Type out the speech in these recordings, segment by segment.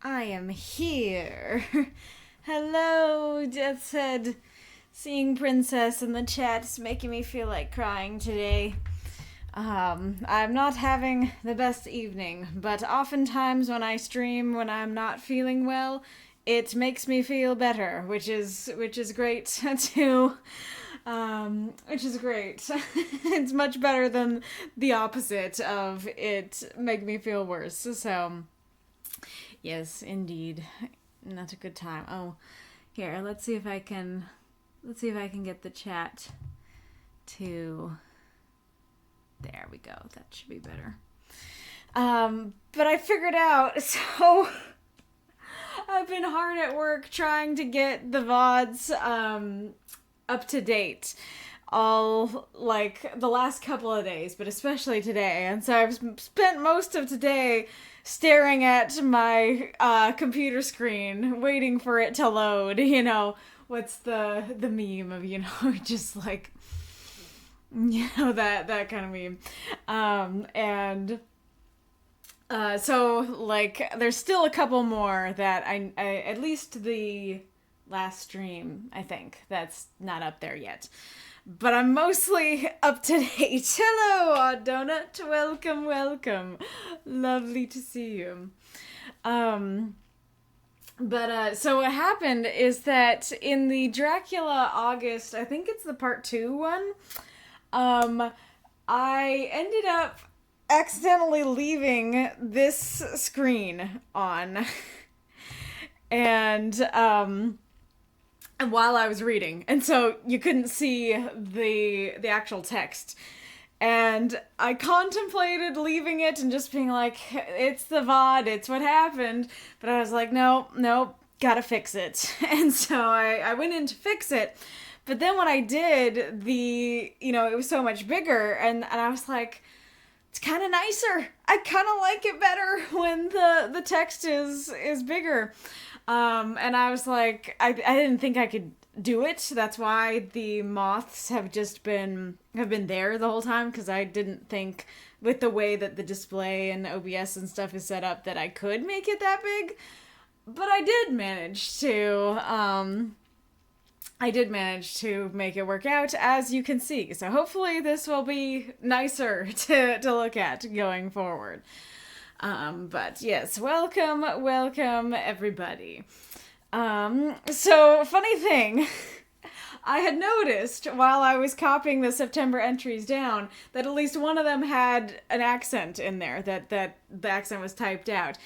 I am here. Hello, Death's Head. Seeing Princess in the chat is making me feel like crying today. I'm not having the best evening, but oftentimes when I stream when I'm not feeling well, it makes me feel better, which is great too. Which is great. It's much better than the opposite of it make me feel worse. So, yes, indeed, not a good time. Oh, here, let's see if I can get the chat to. There we go. That should be better. But I figured out, so I've been hard at work trying to get the VODs up to date all like the last couple of days, but especially today. And so I've spent most of today staring at my computer screen waiting for it to load. You know, what's the meme of, you know, just like, you know, that kind of meme. So like there's still a couple more that I at least the last stream, I think, that's not up there yet. But I'm mostly up to date. Hello, Odd Donut. Welcome. Lovely to see you. So what happened is that in the Dracula August, I think it's the part 2 one, I ended up accidentally leaving this screen on. And while I was reading, and so you couldn't see the actual text, and I contemplated leaving it and just being like, it's the VOD, it's what happened, but I was like, nope, gotta fix it. And so I went in to fix it, but then when I did, it was so much bigger, and I was like, it's kind of nicer. I kind of like it better when the text is bigger. And I was like, I didn't think I could do it. That's why the moths have been there the whole time, because I didn't think with the way that the display and OBS and stuff is set up that I could make it that big. But I did manage to make it work out, as you can see. So hopefully this will be nicer to look at going forward. But yes, welcome everybody. So funny thing, I had noticed while I was copying the September entries down that at least one of them had an accent in there, that the accent was typed out.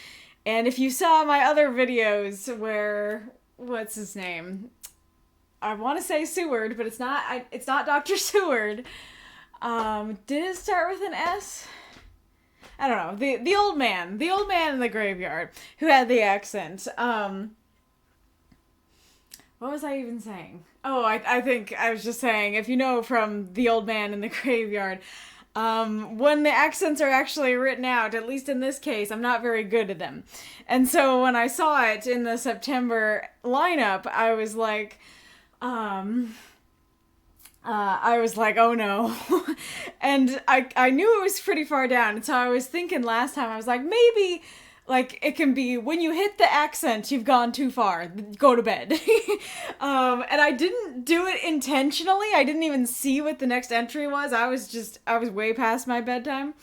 And if you saw my other videos where, what's his name? I want to say Seward, but it's not Dr. Seward. Did it start with an S? I don't know. The old man in the graveyard who had the accent. What was I even saying? Oh, I think I was just saying, if you know from the old man in the graveyard, when the accents are actually written out, at least in this case, I'm not very good at them. And so when I saw it in the September lineup, I was like, oh no. And I knew it was pretty far down. And so I was thinking last time, I was like, maybe like it can be when you hit the accent, you've gone too far. Go to bed. And I didn't do it intentionally. I didn't even see what the next entry was. I was way past my bedtime.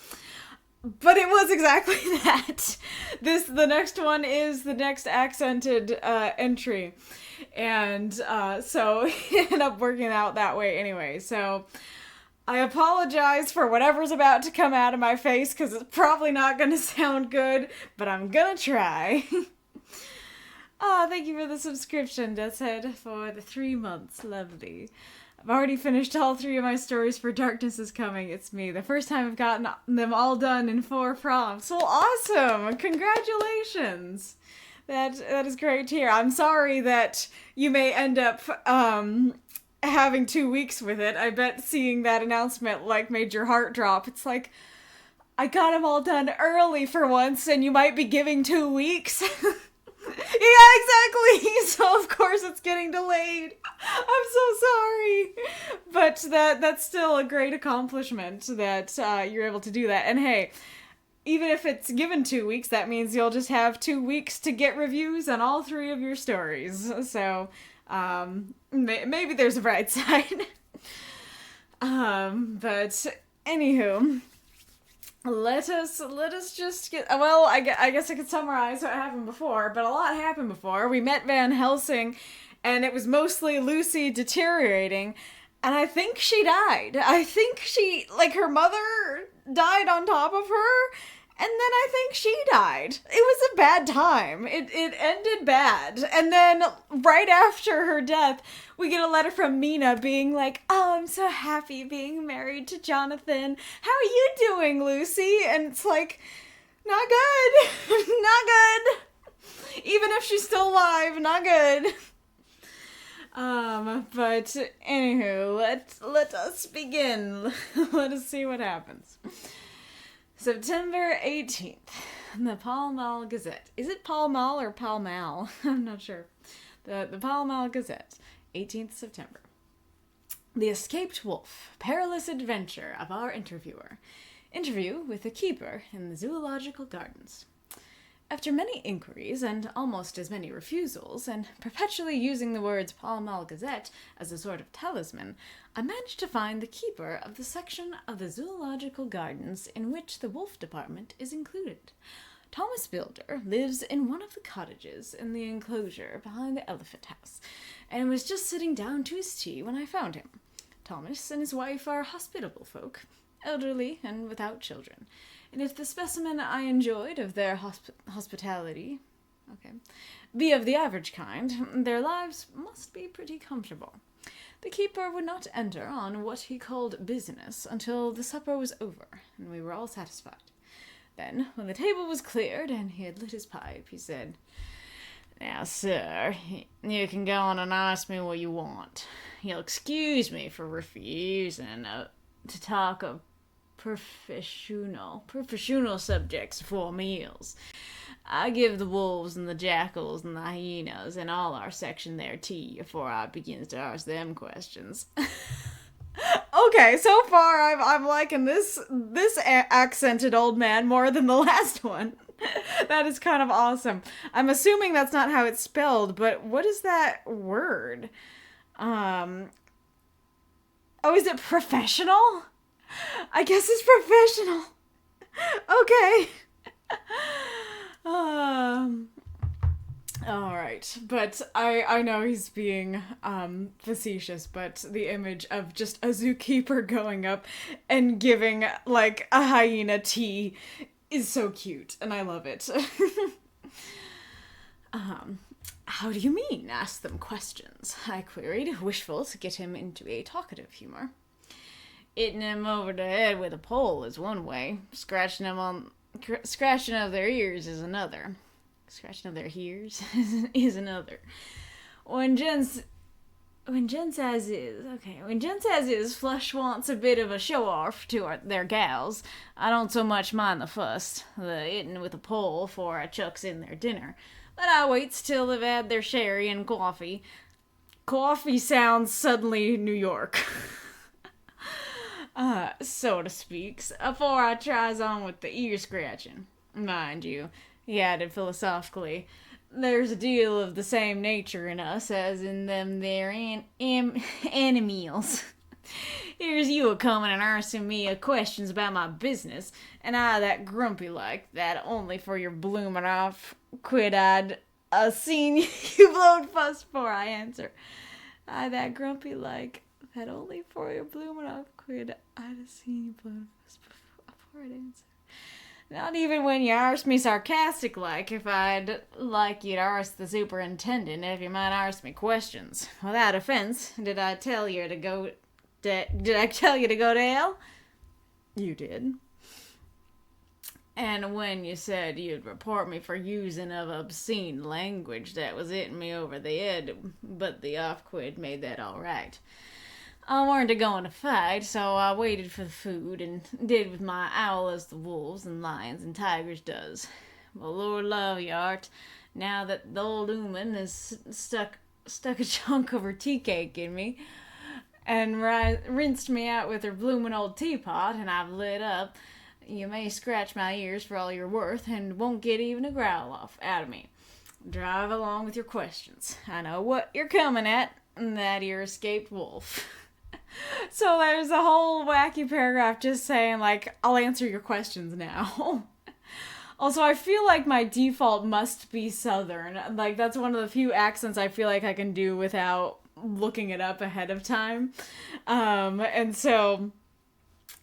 But it was exactly that. The next one is the next accented entry. And so it ended up working out that way anyway. So I apologize for whatever's about to come out of my face, because it's probably not going to sound good, but I'm going to try. Thank you for the subscription, Death's Head, for the 3 months. Lovely. I've already finished all 3 of my stories for Darkness is Coming. It's me. The first time I've gotten them all done in 4 prompts. Well, awesome! Congratulations! That is great to hear. I'm sorry that you may end up having 2 weeks with it. I bet seeing that announcement like made your heart drop. It's like, I got them all done early for once, and you might be giving 2 weeks. Yeah, exactly. So of course it's getting delayed. I'm so sorry. But that's still a great accomplishment that you're able to do that. And hey, even if it's given 2 weeks, that means you'll just have 2 weeks to get reviews on all 3 of your stories. So, maybe there's a bright side. But anywho, let us just get, well, I guess I could summarize what happened before, but a lot happened before. We met Van Helsing, and it was mostly Lucy deteriorating, and I think she died. I think her mother died on top of her, and then I think she died. It was a bad time. It ended bad. And then right after her death, we get a letter from Mina being like, "Oh, I'm so happy being married to Jonathan. How are you doing, Lucy?" And it's like, not good. Not good. Even if she's still alive, not good. But anywho, let us begin. Let us see what happens. September 18th, the Pall Mall Gazette. Is it Pall Mall or Pall Mall? I'm not sure. The Pall Mall Gazette, 18th September. The escaped wolf, perilous adventure of our interviewer. Interview with the keeper in the zoological gardens. After many inquiries and almost as many refusals, and perpetually using the words Pall Mall Gazette as a sort of talisman, I managed to find the keeper of the section of the zoological gardens in which the wolf department is included. Thomas Builder lives in one of the cottages in the enclosure behind the elephant house, and was just sitting down to his tea when I found him. Thomas and his wife are hospitable folk, elderly and without children, and if the specimen I enjoyed of their hospitality be of the average kind, their lives must be pretty comfortable. The keeper would not enter on what he called business until the supper was over, and we were all satisfied. Then, when the table was cleared and he had lit his pipe, he said, "Now, sir, you can go on and ask me what you want. You'll excuse me for refusing to talk of professional subjects before meals. I give the wolves and the jackals and the hyenas and all our section their tea before I begins to ask them questions." Okay, so far I'm liking this accented old man more than the last one. That is kind of awesome. I'm assuming that's not how it's spelled, but what is that word? Oh, is it professional? I guess it's professional. Okay. Alright, but I know he's being facetious, but the image of just a zookeeper going up and giving, like, a hyena tea is so cute, and I love it. How do you mean? Ask them questions, I queried, wishful to get him into a talkative humor. Hitting him over the head with a pole is one way. Scratching of their ears is another. Scratching of their ears is another. When gents as is, flesh wants a bit of a show-off to their gals. I don't so much mind the fuss, the hitting with a pole for I chucks in their dinner. But I waits till they've had their sherry and coffee. Coffee sounds suddenly New York. So to speak, afore I tries on with the ear scratching. Mind you, he added philosophically, there's a deal of the same nature in us as in them there animals. Here's you a-comin' and asking me questions about my business, and I that grumpy like that only for your bloomin' off quid I'd seen you blowed fuss before I answer. I that grumpy like that only for your bloomin' off quid I'd have seen you blowed fuss before I'd answer. Not even when you arst me sarcastic like, if I'd like you to arst the superintendent if you might arst me questions. Without offense, did I tell you to go to hell? You did. And when you said you'd report me for using of obscene language, that was hitting me over the head, but the off-quid made that all right. I weren't a-going to fight, so I waited for the food and did with my owl as the wolves and lions and tigers does. Well, Lord love you, Art, now that the old ooman has stuck a chunk of her tea cake in me and rinsed me out with her bloomin' old teapot and I've lit up, You may scratch my ears for all you're worth and won't get even a growl off out of me. Drive along with your questions. I know what you're coming at, and that you're escaped wolf. So there's a whole wacky paragraph just saying, like, I'll answer your questions now. Also, I feel like my default must be Southern. Like, that's one of the few accents I feel like I can do without looking it up ahead of time. And so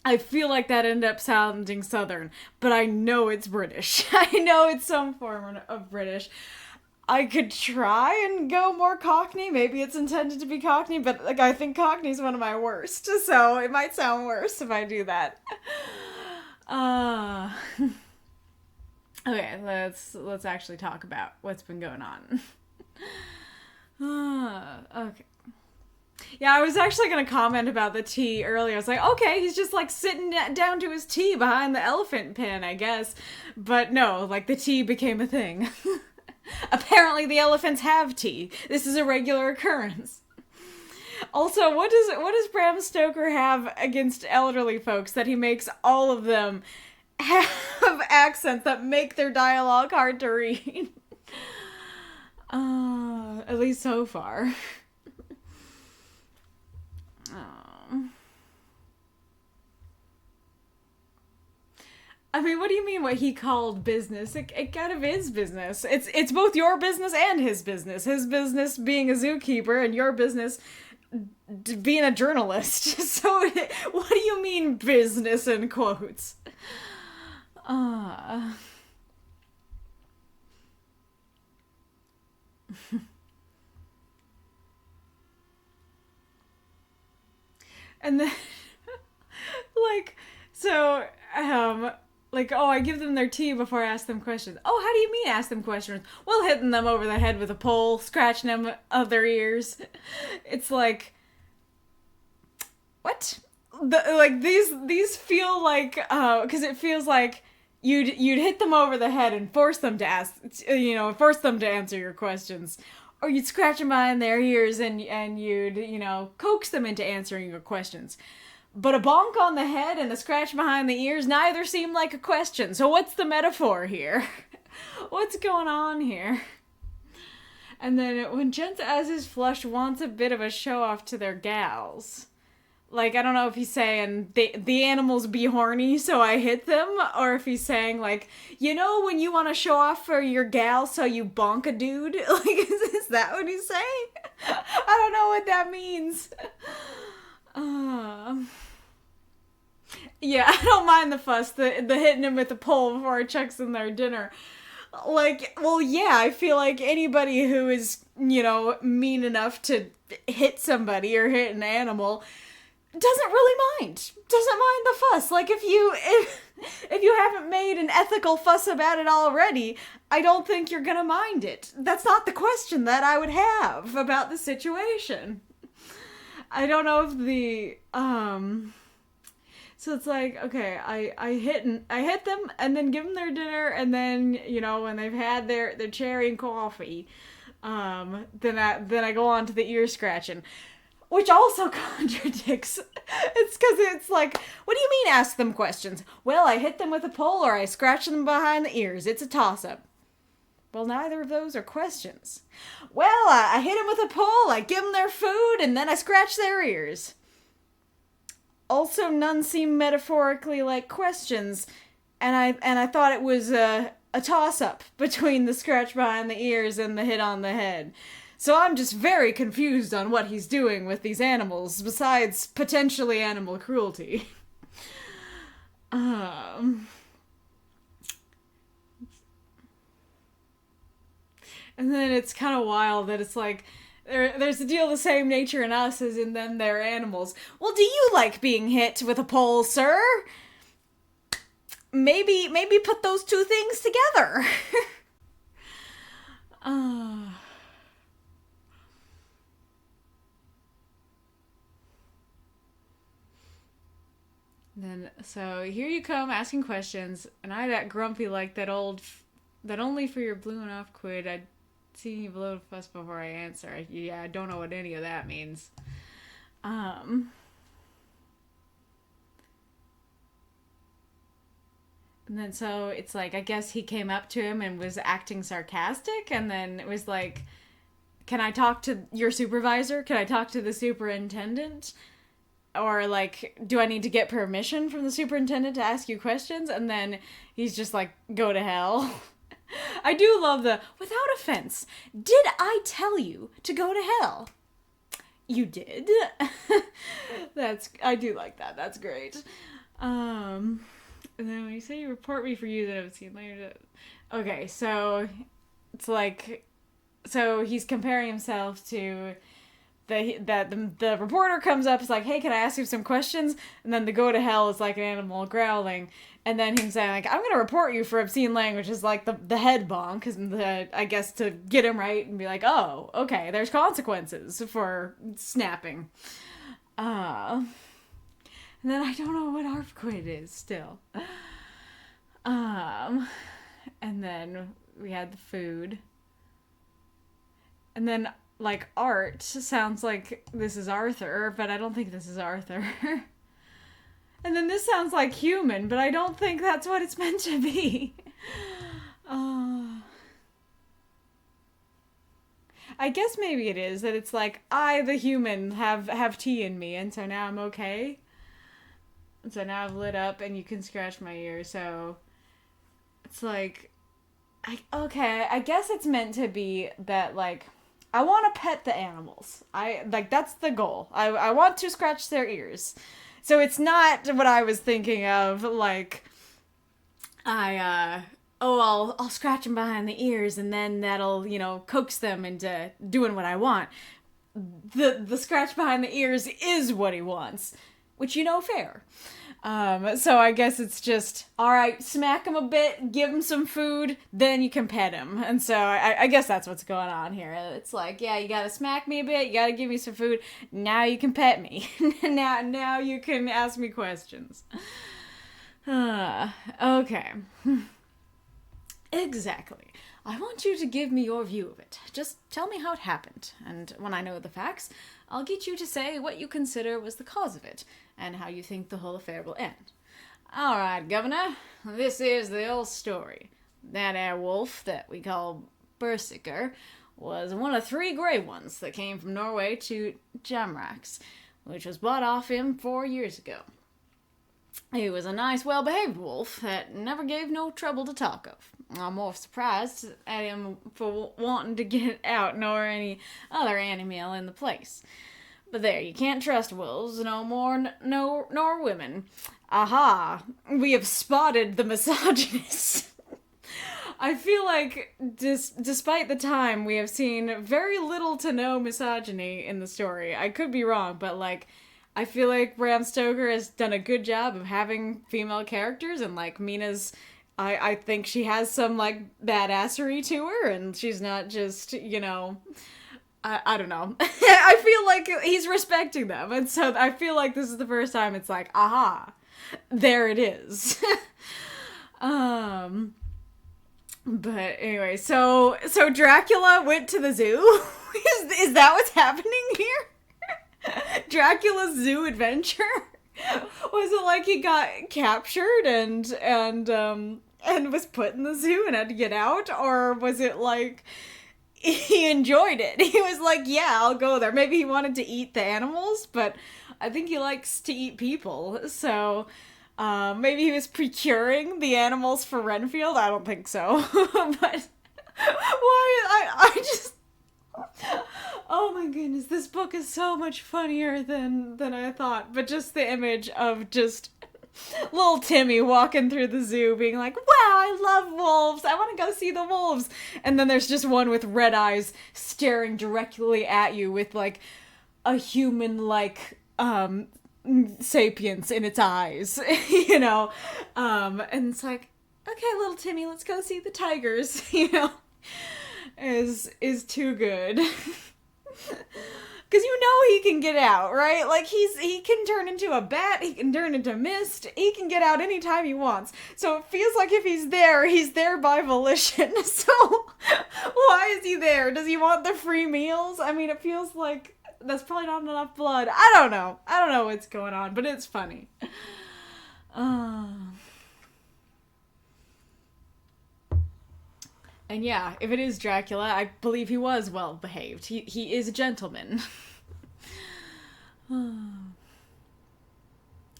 I feel like that ended up sounding Southern, but I know it's British. I know it's some form of British. I could try and go more Cockney. Maybe it's intended to be Cockney, but like I think Cockney's one of my worst, so it might sound worse if I do that. Okay, let's actually talk about what's been going on. Okay. Yeah, I was actually going to comment about the tea earlier. I was like, okay, he's just like sitting down to his tea behind the elephant pen, I guess. But no, like the tea became a thing. Apparently the elephants have tea. This is a regular occurrence. Also, what does Bram Stoker have against elderly folks that he makes all of them have accents that make their dialogue hard to read? At least so far. I mean, what do you mean what he called business? It kind of is business. It's both your business and his business. His business being a zookeeper and your business being a journalist. So what do you mean business in quotes? And then like so like, oh, I give them their tea before I ask them questions. Oh, how do you mean ask them questions? Well, hitting them over the head with a pole, scratching them of their ears. It's like, what? Like these feel like, because it feels like you'd hit them over the head and force them to force them to answer your questions. Or you'd scratch them behind their ears and you'd, coax them into answering your questions. But a bonk on the head and a scratch behind the ears neither seem like a question. So what's the metaphor here? What's going on here? And then when Gents as is flush wants a bit of a show off to their gals. Like, I don't know if he's saying the animals be horny, so I hit them, or if he's saying, like, when you want to show off for your gal, so you bonk a dude? Like, is that what he's saying? I don't know what that means. Yeah, I don't mind the fuss, the hitting him with the pole before it chucks in their dinner. Like, well, yeah, I feel like anybody who is, mean enough to hit somebody or hit an animal doesn't really mind. Doesn't mind the fuss. Like, if you haven't made an ethical fuss about it already, I don't think you're gonna mind it. That's not the question that I would have about the situation. I don't know if the, so it's like, okay, I hit them and then give them their dinner, and then, when they've had their cherry and coffee, then I go on to the ear scratching, which also contradicts. It's because it's like, what do you mean ask them questions? Well, I hit them with a pole or I scratch them behind the ears. It's a toss-up. Well, neither of those are questions. Well, I hit them with a pole, I give them their food, and then I scratch their ears. Also, none seem metaphorically like questions, and I thought it was a toss-up between the scratch behind the ears and the hit on the head. So I'm just very confused on what he's doing with these animals, besides potentially animal cruelty. And then it's kind of wild that it's like, there's a deal of the same nature in us as in them, they're animals. Well, do you like being hit with a pole, sir? Maybe put those two things together. Then, so here you come asking questions, and I that grumpy like that only for your blue and off quid, I'd see you blow a fuss before I answer. I don't know what any of that means. And then so it's like, I guess he came up to him and was acting sarcastic, and then it was like, can I talk to your supervisor? Can I talk to the superintendent? Or like, do I need to get permission from the superintendent to ask you questions? And then he's just like, go to hell. I do love without offense, did I tell you to go to hell? You did. I do like that. That's great. And then when you say you report me for you that I've seen later. Okay, so it's like, so he's comparing himself to the reporter comes up, is like, hey, can I ask you some questions? And then the go to hell is like an animal growling. And then him saying, like, I'm going to report you for obscene language is like the head bonk, I guess to get him right and be like, oh, okay, there's consequences for snapping. And then I don't know what ARF quit is still. And then we had the food. And then, like, Art sounds like this is Arthur, but I don't think this is Arthur. And then this sounds like human, but I don't think that's what it's meant to be. I guess maybe it is, that it's like, I, the human, have tea in me, and so now I'm okay. And so now I've lit up, and you can scratch my ear, so it's like, I guess it's meant to be that, like, I want to pet the animals. That's the goal. I want to scratch their ears. So it's not what I was thinking of, like, I'll scratch them behind the ears and then that'll, coax them into doing what I want. The scratch behind the ears is what he wants, which, fair. So I guess it's just, all right, smack him a bit, give him some food, then you can pet him. And so I guess that's what's going on here. It's like, yeah, you gotta smack me a bit, you gotta give me some food, now you can pet me. now you can ask me questions. Okay. Exactly. I want you to give me your view of it. Just tell me how it happened, and when I know the facts, I'll get you to say what you consider was the cause of it, and how you think the whole affair will end. All right, Governor, this is the old story. That there wolf that we call Berserker was one of 3 grey ones that came from Norway to Jamrax, which was bought off him 4 years ago. He was a nice, well-behaved wolf that never gave no trouble to talk of. I'm more surprised at him for wanting to get out nor any other animal in the place. But there, you can't trust wolves no more nor women. Aha! We have spotted the misogynist. I feel like, despite the time, we have seen very little to no misogyny in the story. I could be wrong, but, like, I feel like Bram Stoker has done a good job of having female characters, and, like, Mina's, I think she has some, like, badassery to her, and she's not just, I don't know. I feel like he's respecting them, and so I feel like this is the first time it's like, aha, there it is. But anyway, so Dracula went to the zoo? Is that what's happening here? Dracula's zoo adventure? Was it like he got captured and was put in the zoo and had to get out? Or was it like he enjoyed it? He was like, yeah, I'll go there. Maybe he wanted to eat the animals, but I think he likes to eat people. So maybe he was procuring the animals for Renfield. I don't think so. But why? I just... Oh my goodness, this book is so much funnier than I thought. But just the image of just little Timmy walking through the zoo being like, wow, I love wolves, I want to go see the wolves. And then there's just one with red eyes staring directly at you with like a human-like sapience in its eyes, and it's like, okay, little Timmy, let's go see the tigers, is too good. Because he can get out, right? Like, he can turn into a bat, he can turn into mist, he can get out anytime he wants. So it feels like if he's there by volition. So why is he there? Does he want the free meals? I mean, it feels like that's probably not enough blood. I don't know what's going on, but it's funny. And yeah, if it is Dracula, I believe he was well behaved. He is a gentleman.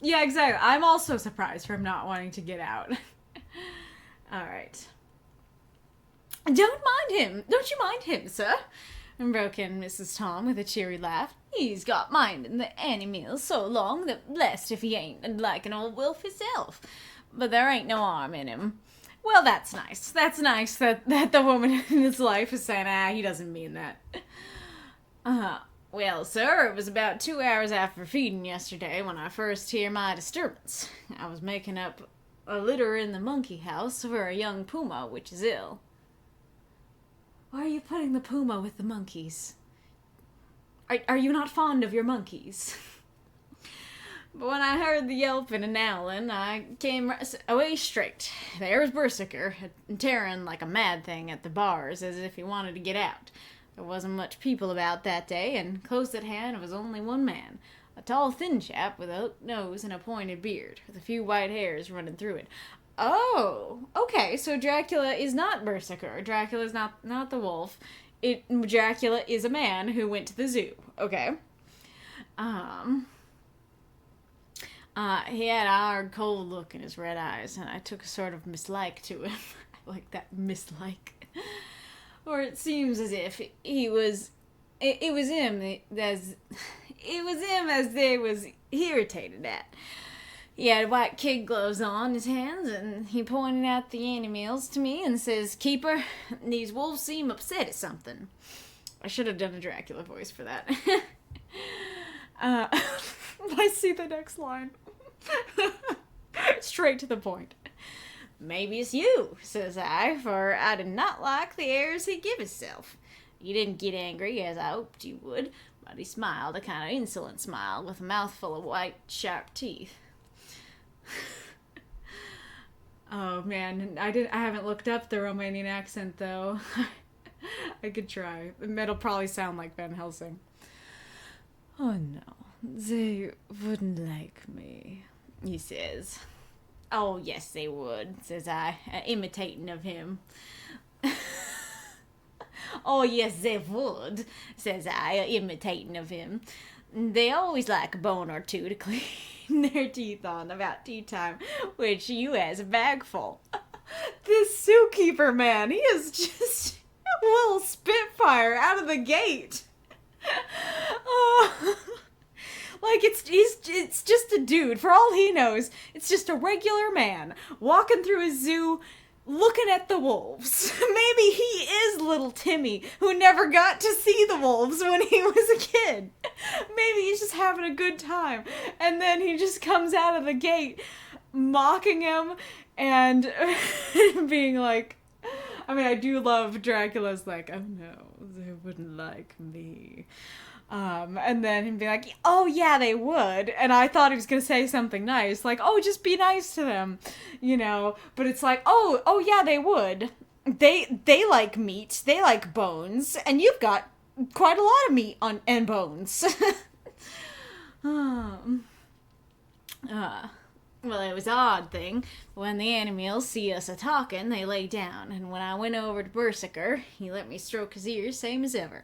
Yeah, exactly. I'm also surprised for him not wanting to get out. Alright. Don't mind him. Don't you mind him, sir? And broke in Mrs. Tom with a cheery laugh. He's got minding the animals so long that blessed if he ain't like an old wolf himself. But there ain't no harm in him. Well, that's nice. That's nice that the woman in his life is saying, he doesn't mean that. Well, sir, it was about 2 hours after feeding yesterday when I first hear my disturbance. I was making up a litter in the monkey house for a young puma which is ill. Why are you putting the puma with the monkeys? Are you not fond of your monkeys? But when I heard the yelping and howling, I came away straight. There was Berserker, tearing like a mad thing at the bars as if he wanted to get out. There wasn't much people about that day, and close at hand was only one man. A tall, thin chap with a hooked nose and a pointed beard, with a few white hairs running through it. Oh, okay, so Dracula is not Berserker. Dracula is not the wolf. Dracula is a man who went to the zoo. Okay. He had a hard, cold look in his red eyes, and I took a sort of mislike to him. I like that mislike. Or it seems as if it was him as they was irritated at. He had white kid gloves on his hands, and he pointed out the animals to me and says, "Keeper, these wolves seem upset at something." I should have done a Dracula voice for that. I see the next line. Straight to the point. "Maybe it's you," says I, for I did not like the airs he give himself. He didn't get angry, as I hoped he would, but he smiled, a kind of insolent smile, with a mouthful of white, sharp teeth. Oh man, I haven't looked up the Romanian accent though. I could try. It'll probably sound like Van Helsing. "Oh no, they wouldn't like me," he says. "Oh yes they would," says I, imitating of him. "Oh yes they would," says I, imitating of him. "They always like a bone or two to clean their teeth on about tea time, which you has a bag full." This zookeeper man, he is just a little spitfire out of the gate. Oh. Like, it's just a dude. For all he knows, it's just a regular man walking through a zoo looking at the wolves. Maybe he is little Timmy, who never got to see the wolves when he was a kid. Maybe he's just having a good time. And then he just comes out of the gate mocking him and being like... I mean, I do love Dracula's like, "Oh no, they wouldn't like me." And then he'd be like, "Oh yeah, they would." And I thought he was gonna say something nice, like, "Oh, just be nice to them," you know. But it's like, oh yeah, they would. They like meat, they like bones, and you've got quite a lot of meat and bones. Well, it was an odd thing. When the animals see us a-talking, they lay down, and when I went over to Berserker, he let me stroke his ears same as ever.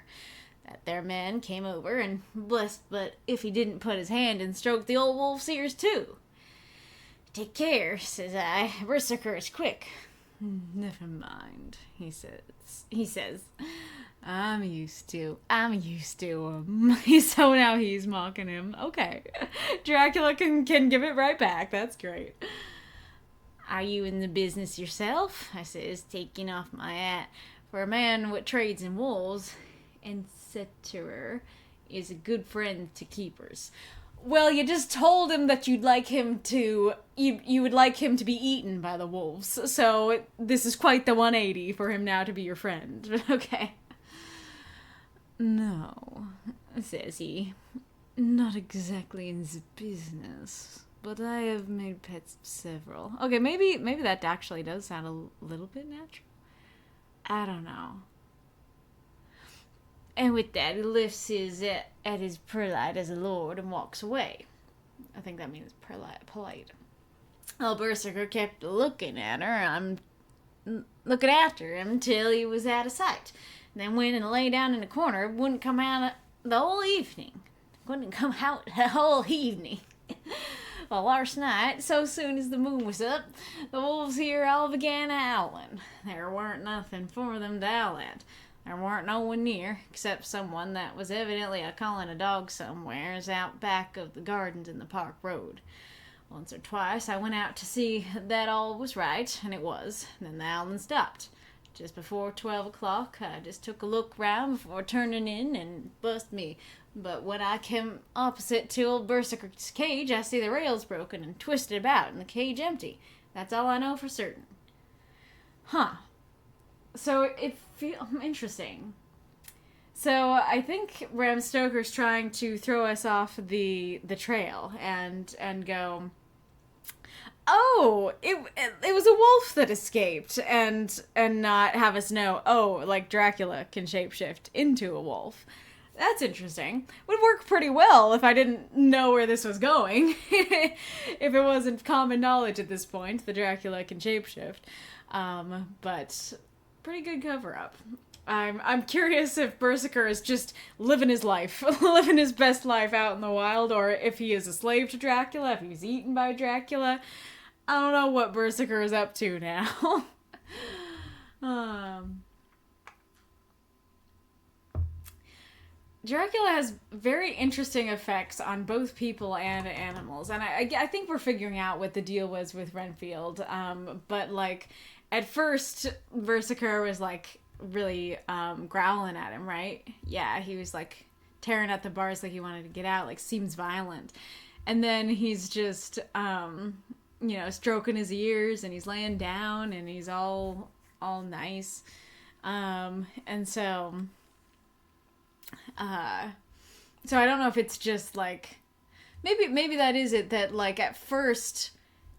That there man came over, and blessed but if he didn't put his hand and stroke the old wolf's ears too. "Take care," says I. "Berserker is quick." "Never mind," he says. I'm used to him." So now he's mocking him. Okay. Dracula can give it right back. That's great. "Are you in the business yourself?" I says, taking off my hat. "For a man what trades in wolves, etc., is a good friend to keepers." Well, you just told him that you'd like him to... You would like him to be eaten by the wolves. So this is quite the 180 for him now to be your friend. But okay. "No," says he. "Not exactly in the business, but I have made pets of several." Okay, maybe that actually does sound a little bit natural. I don't know. And with that, he lifts his at his polite as a lord and walks away. I think that means polite. Well, Berserker kept looking at her. I'm looking after him till he was out of sight. And then went and lay down in a corner, wouldn't come out the whole evening. Wouldn't come out the whole evening. Well, last night, so soon as the moon was up, the wolves here all began howling. There weren't nothing for them to howl at. There weren't no one near, except someone that was evidently a-calling a dog somewheres out back of the gardens in the park road. Once or twice I went out to see that all was right, and it was. Then the howling stopped. Just before 12 o'clock, I just took a look round before turning in and bust me. But when I came opposite to old Berserker's cage, I see the rails broken and twisted about and the cage empty. That's all I know for certain. Huh. So it feels interesting. So I think Bram Stoker's trying to throw us off the trail and go, oh, it was a wolf that escaped, and not have us know, oh, like Dracula can shapeshift into a wolf. That's interesting. Would work pretty well if I didn't know where this was going. If it wasn't common knowledge at this point, the Dracula can shapeshift. But pretty good cover-up. I'm curious if Berserker is just living his life, living his best life out in the wild, or if he is a slave to Dracula, if he's eaten by Dracula. I don't know what Berserker is up to now. Dracula has very interesting effects on both people and animals, and I think we're figuring out what the deal was with Renfield. But like, at first, Berserker was like really growling at him, right? Yeah, he was like tearing at the bars like he wanted to get out, like seems violent, and then he's just stroking his ears, and he's laying down, and he's all nice, and so. So I don't know if it's just like, maybe that is it, that like at first,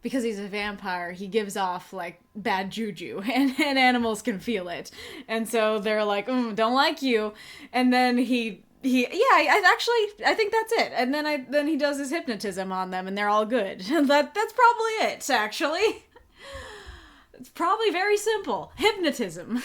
because he's a vampire, he gives off like bad juju, and animals can feel it, and so they're like, don't like you, and then I think that's it, and then he does his hypnotism on them, and they're all good. That's probably it, actually. It's probably very simple. Hypnotism.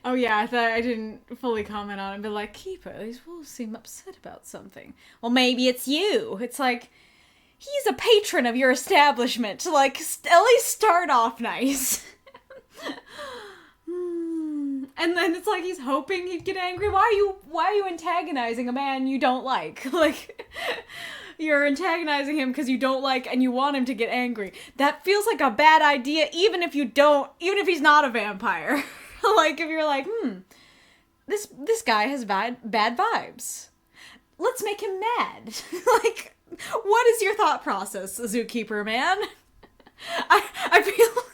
Oh yeah, I thought I didn't fully comment on it, but like, Keeper, these wolves seem upset about something. Well, maybe it's you. It's like, he's a patron of your establishment. Like, at least start off nice. And then it's like he's hoping he'd get angry. Why are you antagonizing a man you don't like? Like, you're antagonizing him because you don't like and you want him to get angry. That feels like a bad idea, even if he's not a vampire. Like, if you're like, this guy has bad vibes. Let's make him mad. Like, what is your thought process, Zookeeper man? I feel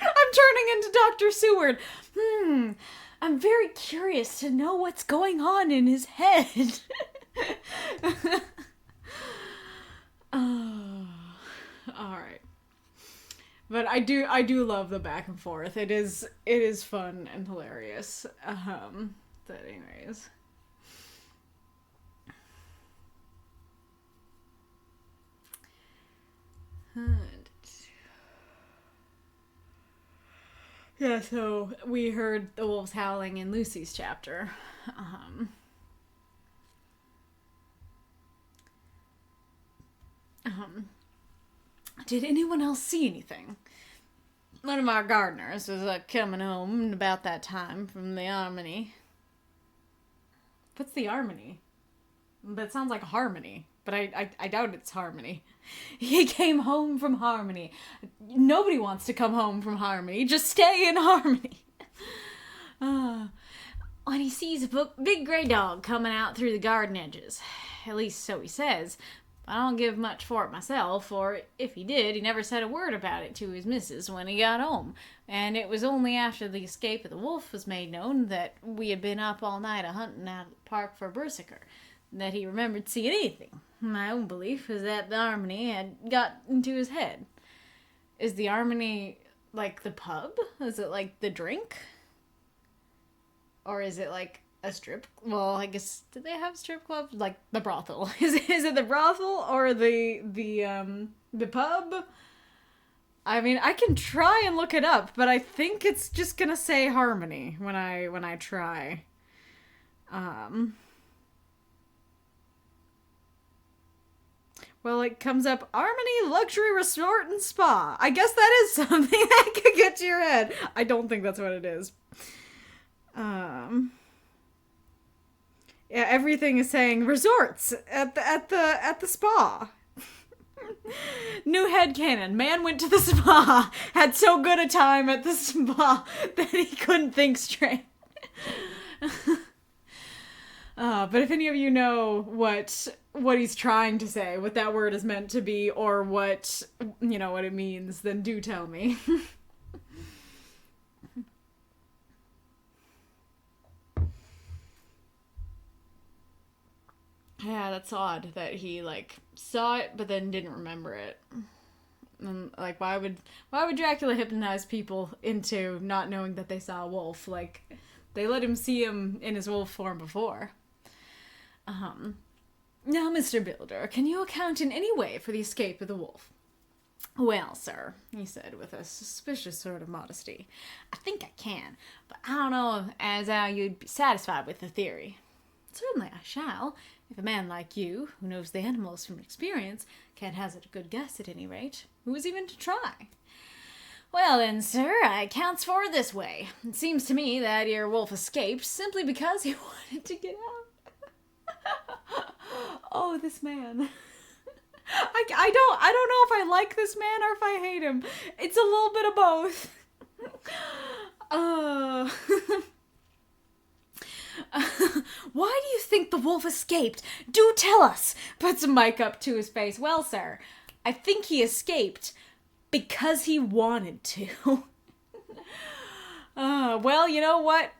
I'm turning into Dr. Seward. I'm very curious to know what's going on in his head. Oh, all right. But I do love the back and forth. It is fun and hilarious. But anyways. Yeah, so we heard the wolves howling in Lucy's chapter. Did anyone else see anything? One of our gardeners was coming home about that time from the Harmony. What's the Harmony? That sounds like Harmony, but I doubt it's Harmony. He came home from Harmony. Nobody wants to come home from Harmony. Just stay in Harmony. When he sees a big gray dog coming out through the garden edges. At least so he says. I don't give much for it myself, for if he did, he never said a word about it to his missus when he got home. And it was only after the escape of the wolf was made known that we had been up all night a-hunting out of the park for Berserker, that he remembered seeing anything. My own belief is that the Harmony had got into his head. Is the Harmony like the pub? Is it like the drink? Or is it like a strip? Well, I guess, did they have strip clubs? Like the brothel. Is it the brothel or the pub? I mean, I can try and look it up, but I think it's just gonna say Harmony when I try. Well, it comes up Harmony Luxury Resort and Spa. I guess that is something that could get to your head. I don't think that's what it is. Yeah, everything is saying resorts at the spa. New headcanon. Man went to the spa, had so good a time at the spa that he couldn't think straight. But if any of you know what he's trying to say, what that word is meant to be, or what it means, then do tell me. Yeah, that's odd that he saw it but then didn't remember it. And why would Dracula hypnotize people into not knowing that they saw a wolf? They let him see him in his wolf form before. Now, Mr. Builder, can you account in any way for the escape of the wolf? Well, sir, he said with a suspicious sort of modesty, I think I can, but I don't know as how you'd be satisfied with the theory. Certainly I shall, if a man like you, who knows the animals from experience, can't hazard a good guess at any rate. Who is even to try? Well then, sir, I accounts for it this way. It seems to me that your wolf escaped simply because he wanted to get out. Oh, this man. I don't know if I like this man or if I hate him. It's a little bit of both. Why do you think the wolf escaped? Do tell us! Puts a mic up to his face. Well, sir, I think he escaped because he wanted to. Well, you know what?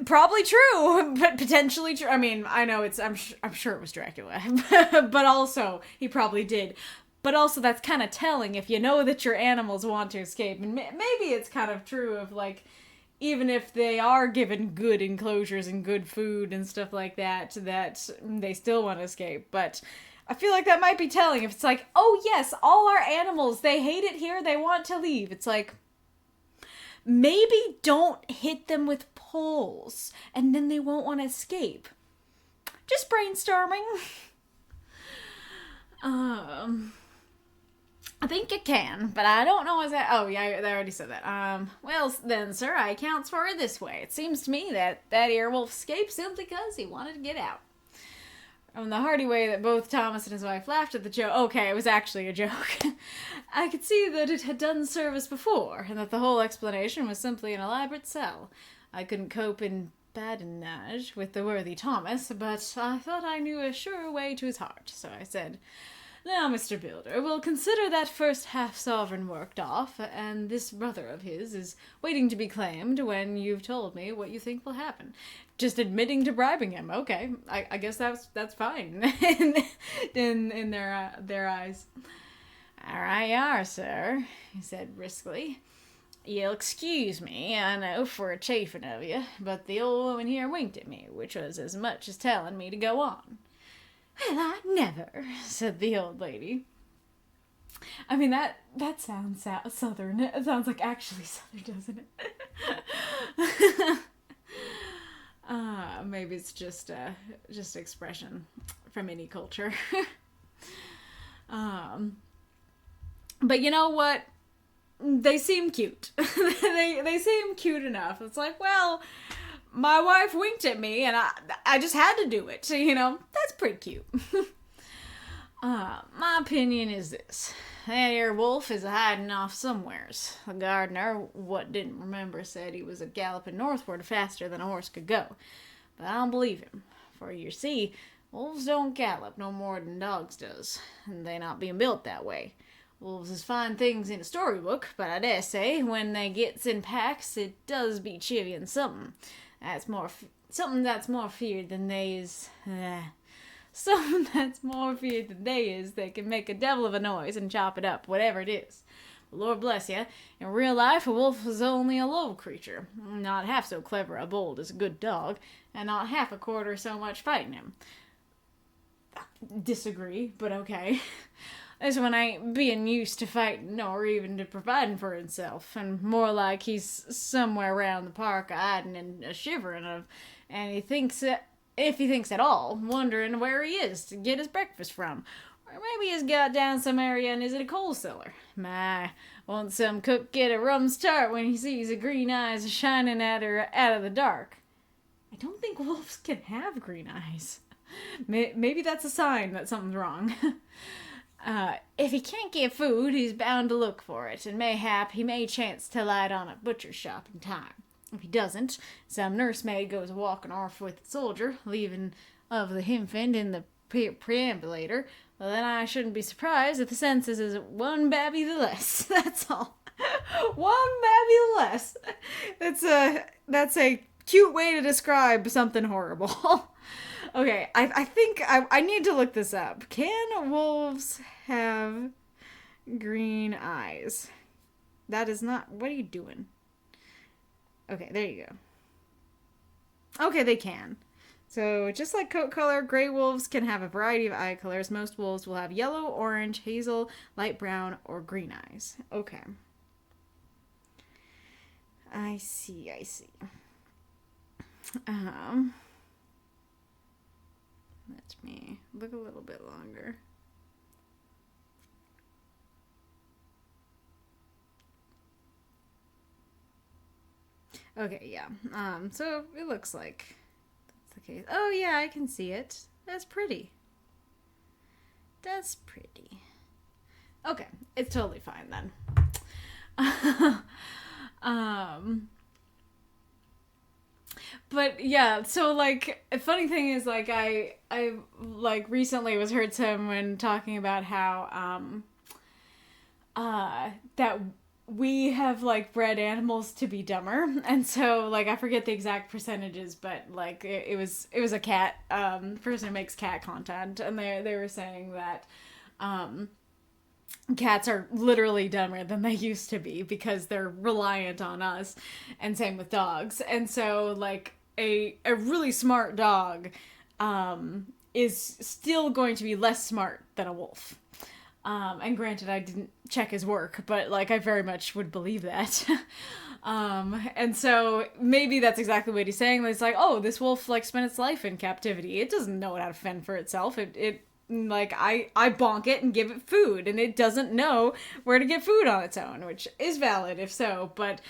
Probably true, but potentially true. I mean, I know I'm sure it was Dracula, but also he probably did. But also that's kind of telling if you know that your animals want to escape. And maybe it's kind of true of even if they are given good enclosures and good food and stuff like that they still want to escape. But I feel like that might be telling if it's oh yes, all our animals, they hate it here, they want to leave. It's maybe don't hit them with poles, and then they won't want to escape. Just brainstorming. I think it can, but I don't know oh yeah, they already said that. Well then, sir, I accounts for it this way. It seems to me that earwolf escaped simply because he wanted to get out. From the hearty way that both Thomas and his wife laughed at the joke. Okay, it was actually a joke. I could see that it had done service before, and that the whole explanation was simply an elaborate sell. I couldn't cope in badinage with the worthy Thomas, but I thought I knew a surer way to his heart, so I said, Now, Mr. Builder, we'll consider that first half-sovereign worked off, and this brother of his is waiting to be claimed when you've told me what you think will happen. Just admitting to bribing him. Okay, I guess that's fine in their eyes. All right, you are, sir, he said briskly. You'll excuse me, I know, for a chaffing of you, but the old woman here winked at me, which was as much as telling me to go on. Well, I never, said the old lady. I mean, that sounds southern. It sounds like actually southern, doesn't it? Maybe it's just expression from any culture. But you know what? They seem cute. they seem cute enough. It's well, my wife winked at me and I just had to do it. So, that's pretty cute. My opinion is this. That here wolf is hiding off somewheres. The gardener, what didn't remember, said he was galloping northward faster than a horse could go. But I don't believe him. For you see, wolves don't gallop no more than dogs does. And they not being built that way. Wolves is fine things in a storybook, but I dare say when they gets in packs, it does be chivvying something. Something that's more feared than they is. Something that's more feared than they is. They can make a devil of a noise and chop it up, whatever it is. Lord bless you, in real life, a wolf is only a low creature, not half so clever or bold as a good dog, and not half a quarter so much fighting him. Disagree, but okay. This one ain't being used to fighting or even to providing for himself, and more like he's somewhere around the park hiding and shivering of, and he thinks that, if he thinks at all, wondering where he is to get his breakfast from. Or maybe he's got down some area and is in a coal cellar. My, won't some cook get a rum start when he sees the green eyes shining at her out of the dark. I don't think wolves can have green eyes. Maybe that's a sign that something's wrong. If he can't get food, he's bound to look for it, and mayhap he may chance to light on a butcher's shop in time. If he doesn't, some nursemaid goes walking off with the soldier, leaving of the infant in the preambulator. Well, then I shouldn't be surprised if the census is one babby the less. That's all. One babby the less. That's a cute way to describe something horrible. Okay, I think I need to look this up. Can wolves have green eyes? That is not... What are you doing? Okay, there you go. Okay, they can. So, just like coat color, gray wolves can have a variety of eye colors. Most wolves will have yellow, orange, hazel, light brown, or green eyes. Okay. I see. Let me look a little bit longer. Okay, yeah. So it looks like that's the case. Oh yeah, I can see it. That's pretty. Okay, it's totally fine then. But yeah, so like, a funny thing is like I like recently was heard someone talking about how that we have like bred animals to be dumber, and so like I forget the exact percentages, but like it was a cat person who makes cat content, and they were saying that cats are literally dumber than they used to be because they're reliant on us, and same with dogs. And so like a really smart dog is still going to be less smart than a wolf. And granted, I didn't check his work, but like I very much would believe that. And so maybe that's exactly what he's saying. It's like, oh, this wolf like spent its life in captivity. It doesn't know how to fend for itself. It like I bonk it and give it food, and it doesn't know where to get food on its own, which is valid if so, but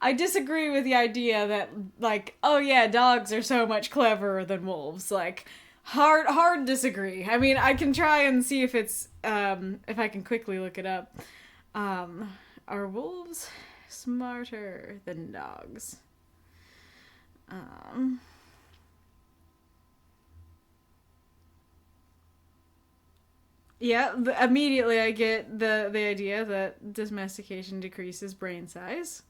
I disagree with the idea that like, oh yeah, dogs are so much cleverer than wolves. Like hard disagree. I mean, I can try and see if it's if I can quickly look it up. Are wolves smarter than dogs? Yeah, immediately I get the idea that domestication decreases brain size.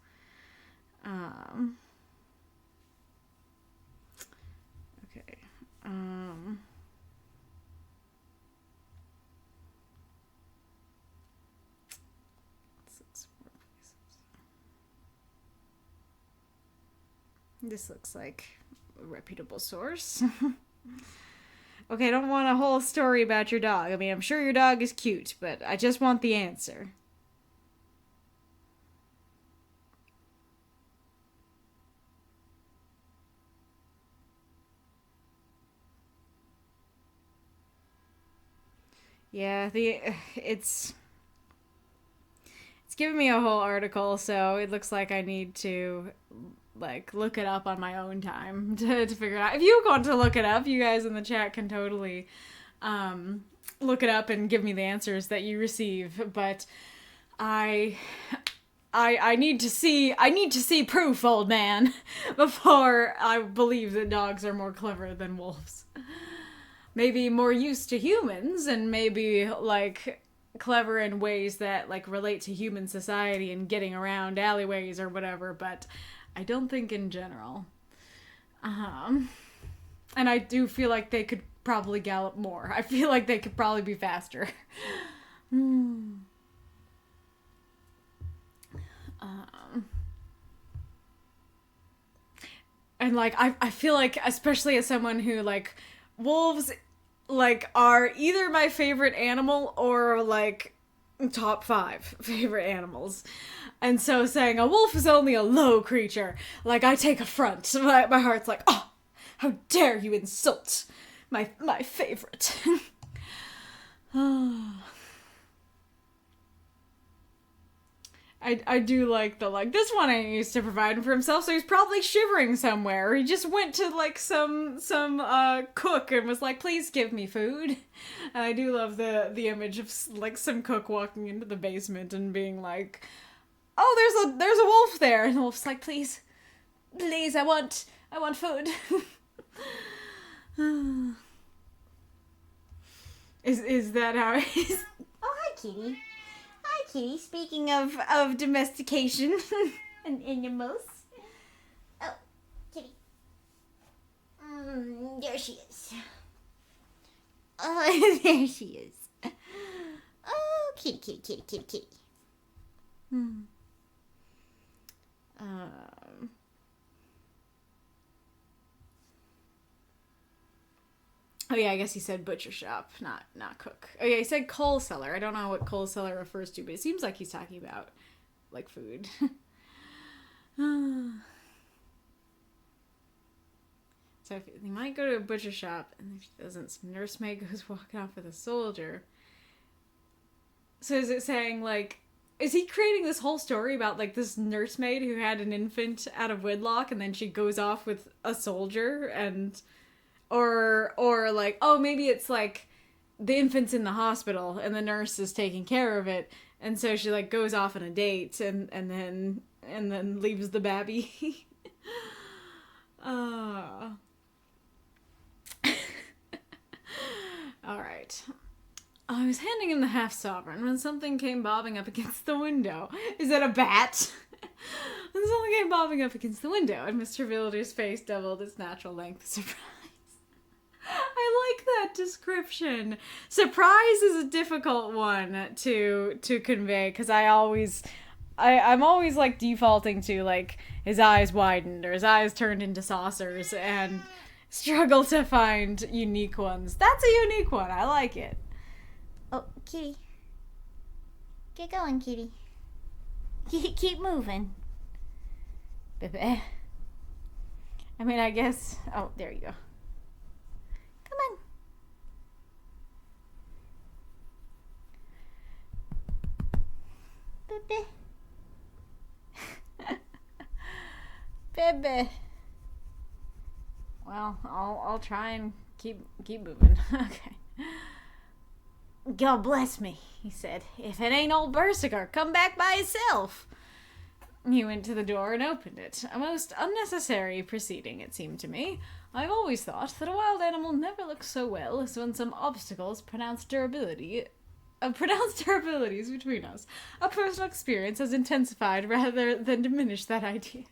Okay. This looks like a reputable source. Okay, I don't want a whole story about your dog. I mean, I'm sure your dog is cute, but I just want the answer. Yeah, it's giving me a whole article, so it looks like I need to like look it up on my own time to figure it out. If you want to look it up, you guys in the chat can totally look it up and give me the answers that you receive, but I need to see proof, old man, before I believe that dogs are more clever than wolves. Maybe more used to humans, and maybe like clever in ways that like relate to human society and getting around alleyways or whatever, but I don't think in general. And I do feel like they could probably gallop more. I feel like they could probably be faster. And, like, I feel like, especially as someone who, like, wolves, like, are either my favorite animal or, like, top 5 favorite animals. And so saying a wolf is only a low creature, like, I take affront. My heart's like, oh, how dare you insult my favorite. I do like this one ain't used to providing for himself, so he's probably shivering somewhere. He just went to, like, some cook and was like, please give me food. And I do love the image of, like, some cook walking into the basement and being like, oh, there's a wolf there. And the wolf's like, please, I want food. Is that how it is? Oh, hi, kitty. Hi, kitty. Speaking of domestication and animals. Oh, kitty. There she is. Oh, there she is. Oh, kitty. Oh yeah, I guess he said butcher shop, not cook. Oh yeah, he said coal cellar. I don't know what coal cellar refers to, but it seems like he's talking about, like, food. So if he might go to a butcher shop, and if he doesn't, some nursemaid goes walking off with a soldier. So is it saying, like, is he creating this whole story about, like, this nursemaid who had an infant out of wedlock, and then she goes off with a soldier, and... Or like, oh, maybe it's like the infant's in the hospital and the nurse is taking care of it, and so she, like, goes off on a date and then leaves the babby. All right. I was handing him the half sovereign when something came bobbing up against the window. Is that a bat? When something came bobbing up against the window, and Mr. Villager's face doubled its natural length of surprise. I like that description. Surprise is a difficult one to convey, because I'm always like defaulting to, like, his eyes widened or his eyes turned into saucers, and struggle to find unique ones. That's a unique one. I like it. Oh, kitty. Get going, kitty. Keep moving. Baby. I mean, I guess... Oh, there you go. Come on. Baby. Baby. Well, I'll try and keep moving. Okay. God bless me, he said. If it ain't old Berserker, come back by himself. He went to the door and opened it. A most unnecessary proceeding, it seemed to me. I've always thought that a wild animal never looks so well as when some obstacles pronounced durabilities between us. A personal experience has intensified rather than diminished that idea.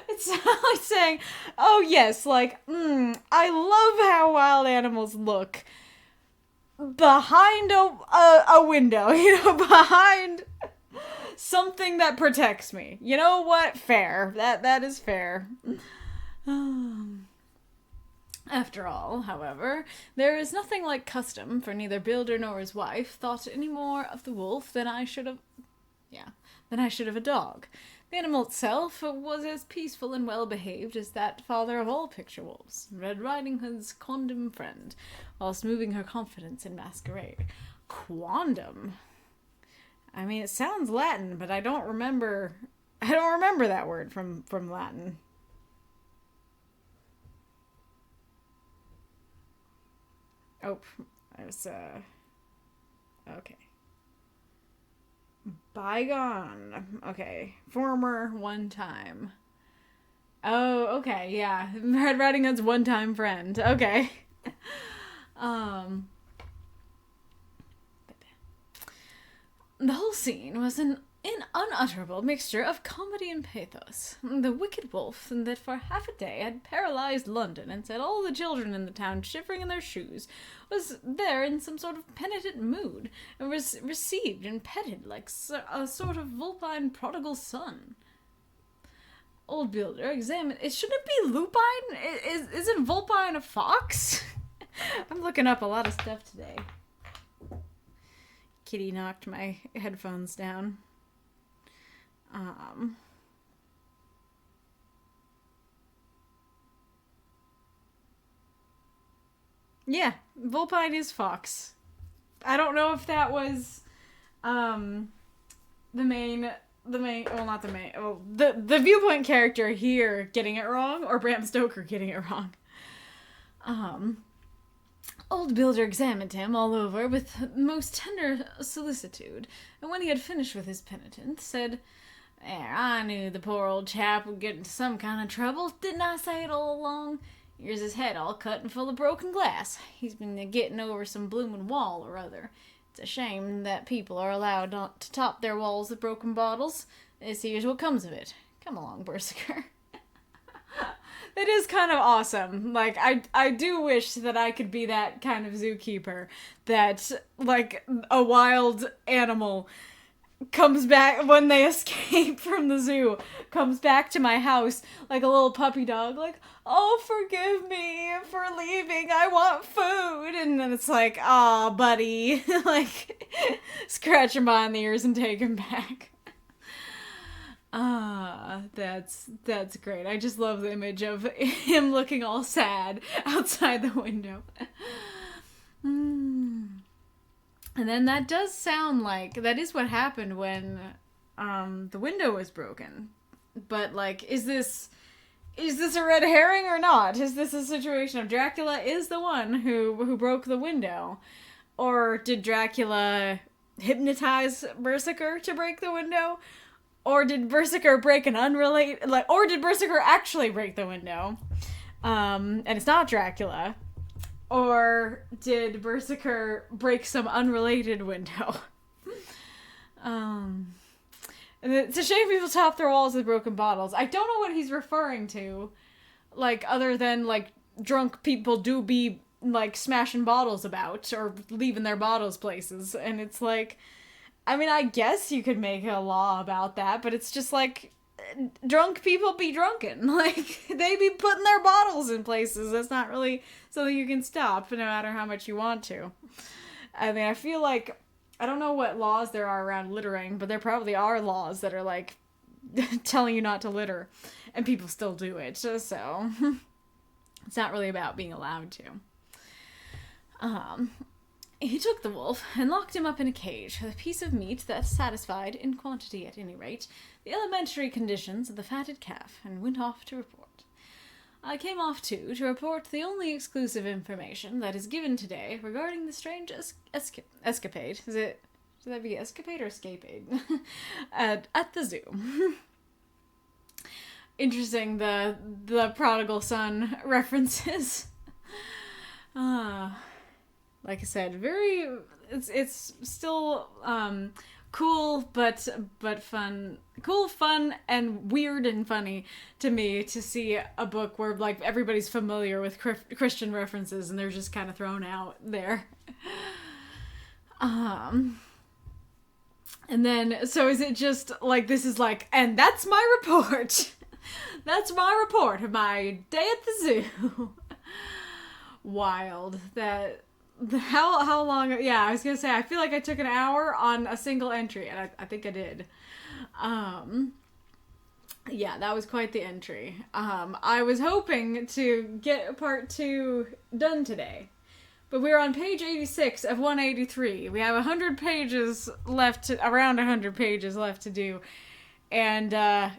It's like saying, oh yes, like, I love how wild animals look behind a window, behind something that protects me. You know what? Fair. That is fair. After all, however, there is nothing like custom, for neither builder nor his wife thought any more of the wolf than I should of a dog. The animal itself was as peaceful and well-behaved as that father of all picture wolves, Red Riding Hood's quondam friend, whilst moving her confidence in masquerade. Quondam? I mean, it sounds Latin, but I don't remember that word from Latin. Oh, there's, okay. Bygone. Okay. Former one time. Oh, okay, yeah. Red Riding Hood's one-time friend. Okay. The whole scene was an an unutterable mixture of comedy and pathos. The wicked wolf that for half a day had paralyzed London and set all the children in the town shivering in their shoes was there in some sort of penitent mood, and was received and petted like a sort of vulpine prodigal son. Old Builder examined... Shouldn't it be lupine? Isn't vulpine a fox? I'm looking up a lot of stuff today. Kitty knocked my headphones down. Yeah, vulpine is fox. I don't know if that was the viewpoint character here getting it wrong, or Bram Stoker getting it wrong. Old Builder examined him all over with most tender solicitude, and when he had finished with his penitence, said, "There, I knew the poor old chap would get into some kind of trouble. Didn't I say it all along? Here's his head all cut and full of broken glass. He's been getting over some bloomin' wall or other. It's a shame that people are allowed not to top their walls with broken bottles. This here's what comes of it. Come along, Berserker." It is kind of awesome. Like, I do wish that I could be that kind of zookeeper. That, like, a wild animal comes back when they escape from the zoo, comes back to my house like a little puppy dog, like, "Oh, forgive me for leaving, I want food," and then it's like, "Aw, buddy," like, scratch him behind the ears and take him back. That's great. I just love the image of him looking all sad outside the window. And then that does sound like that is what happened when the window was broken. But like, is this a red herring or not? Is this a situation of Dracula is the one who broke the window? Or did Dracula hypnotize Berserker to break the window? Or did Berserker break an unrelated... or did Berserker actually break the window? And it's not Dracula. Or did Berserker break some unrelated window? And it's a shame people top their walls with broken bottles. I don't know what he's referring to. Like, other than, like, drunk people do be, like, smashing bottles about. Or leaving their bottles places. And it's like... I mean, I guess you could make a law about that, but it's just like, drunk people be drunken. Like, they be putting their bottles in places. That's not really something you can stop, no matter how much you want to. I mean, I feel like, I don't know what laws there are around littering, but there probably are laws that are, like, telling you not to litter, and people still do it, so it's not really about being allowed to. He took the wolf and locked him up in a cage with a piece of meat that satisfied, in quantity at any rate, the elementary conditions of the fatted calf, and went off to report. I came off, too, to report the only exclusive information that is given today regarding the strange escapade. Should that be escapade or escapade? at the zoo. Interesting, the prodigal son references. Like I said, it's still cool, but fun. Cool, fun, and weird and funny to me to see a book where, like, everybody's familiar with Christian references and they're just kind of thrown out there. And then, so is it just, like, this is like, and that's my report. That's my report of my day at the zoo. Wild. How long? Yeah, I was gonna say, I feel like I took an hour on a single entry, and I think I did. Yeah, that was quite the entry. I was hoping to get part 2 done today, but we're on page 86 of 183. We have 100 pages left, around 100 pages left to do, and I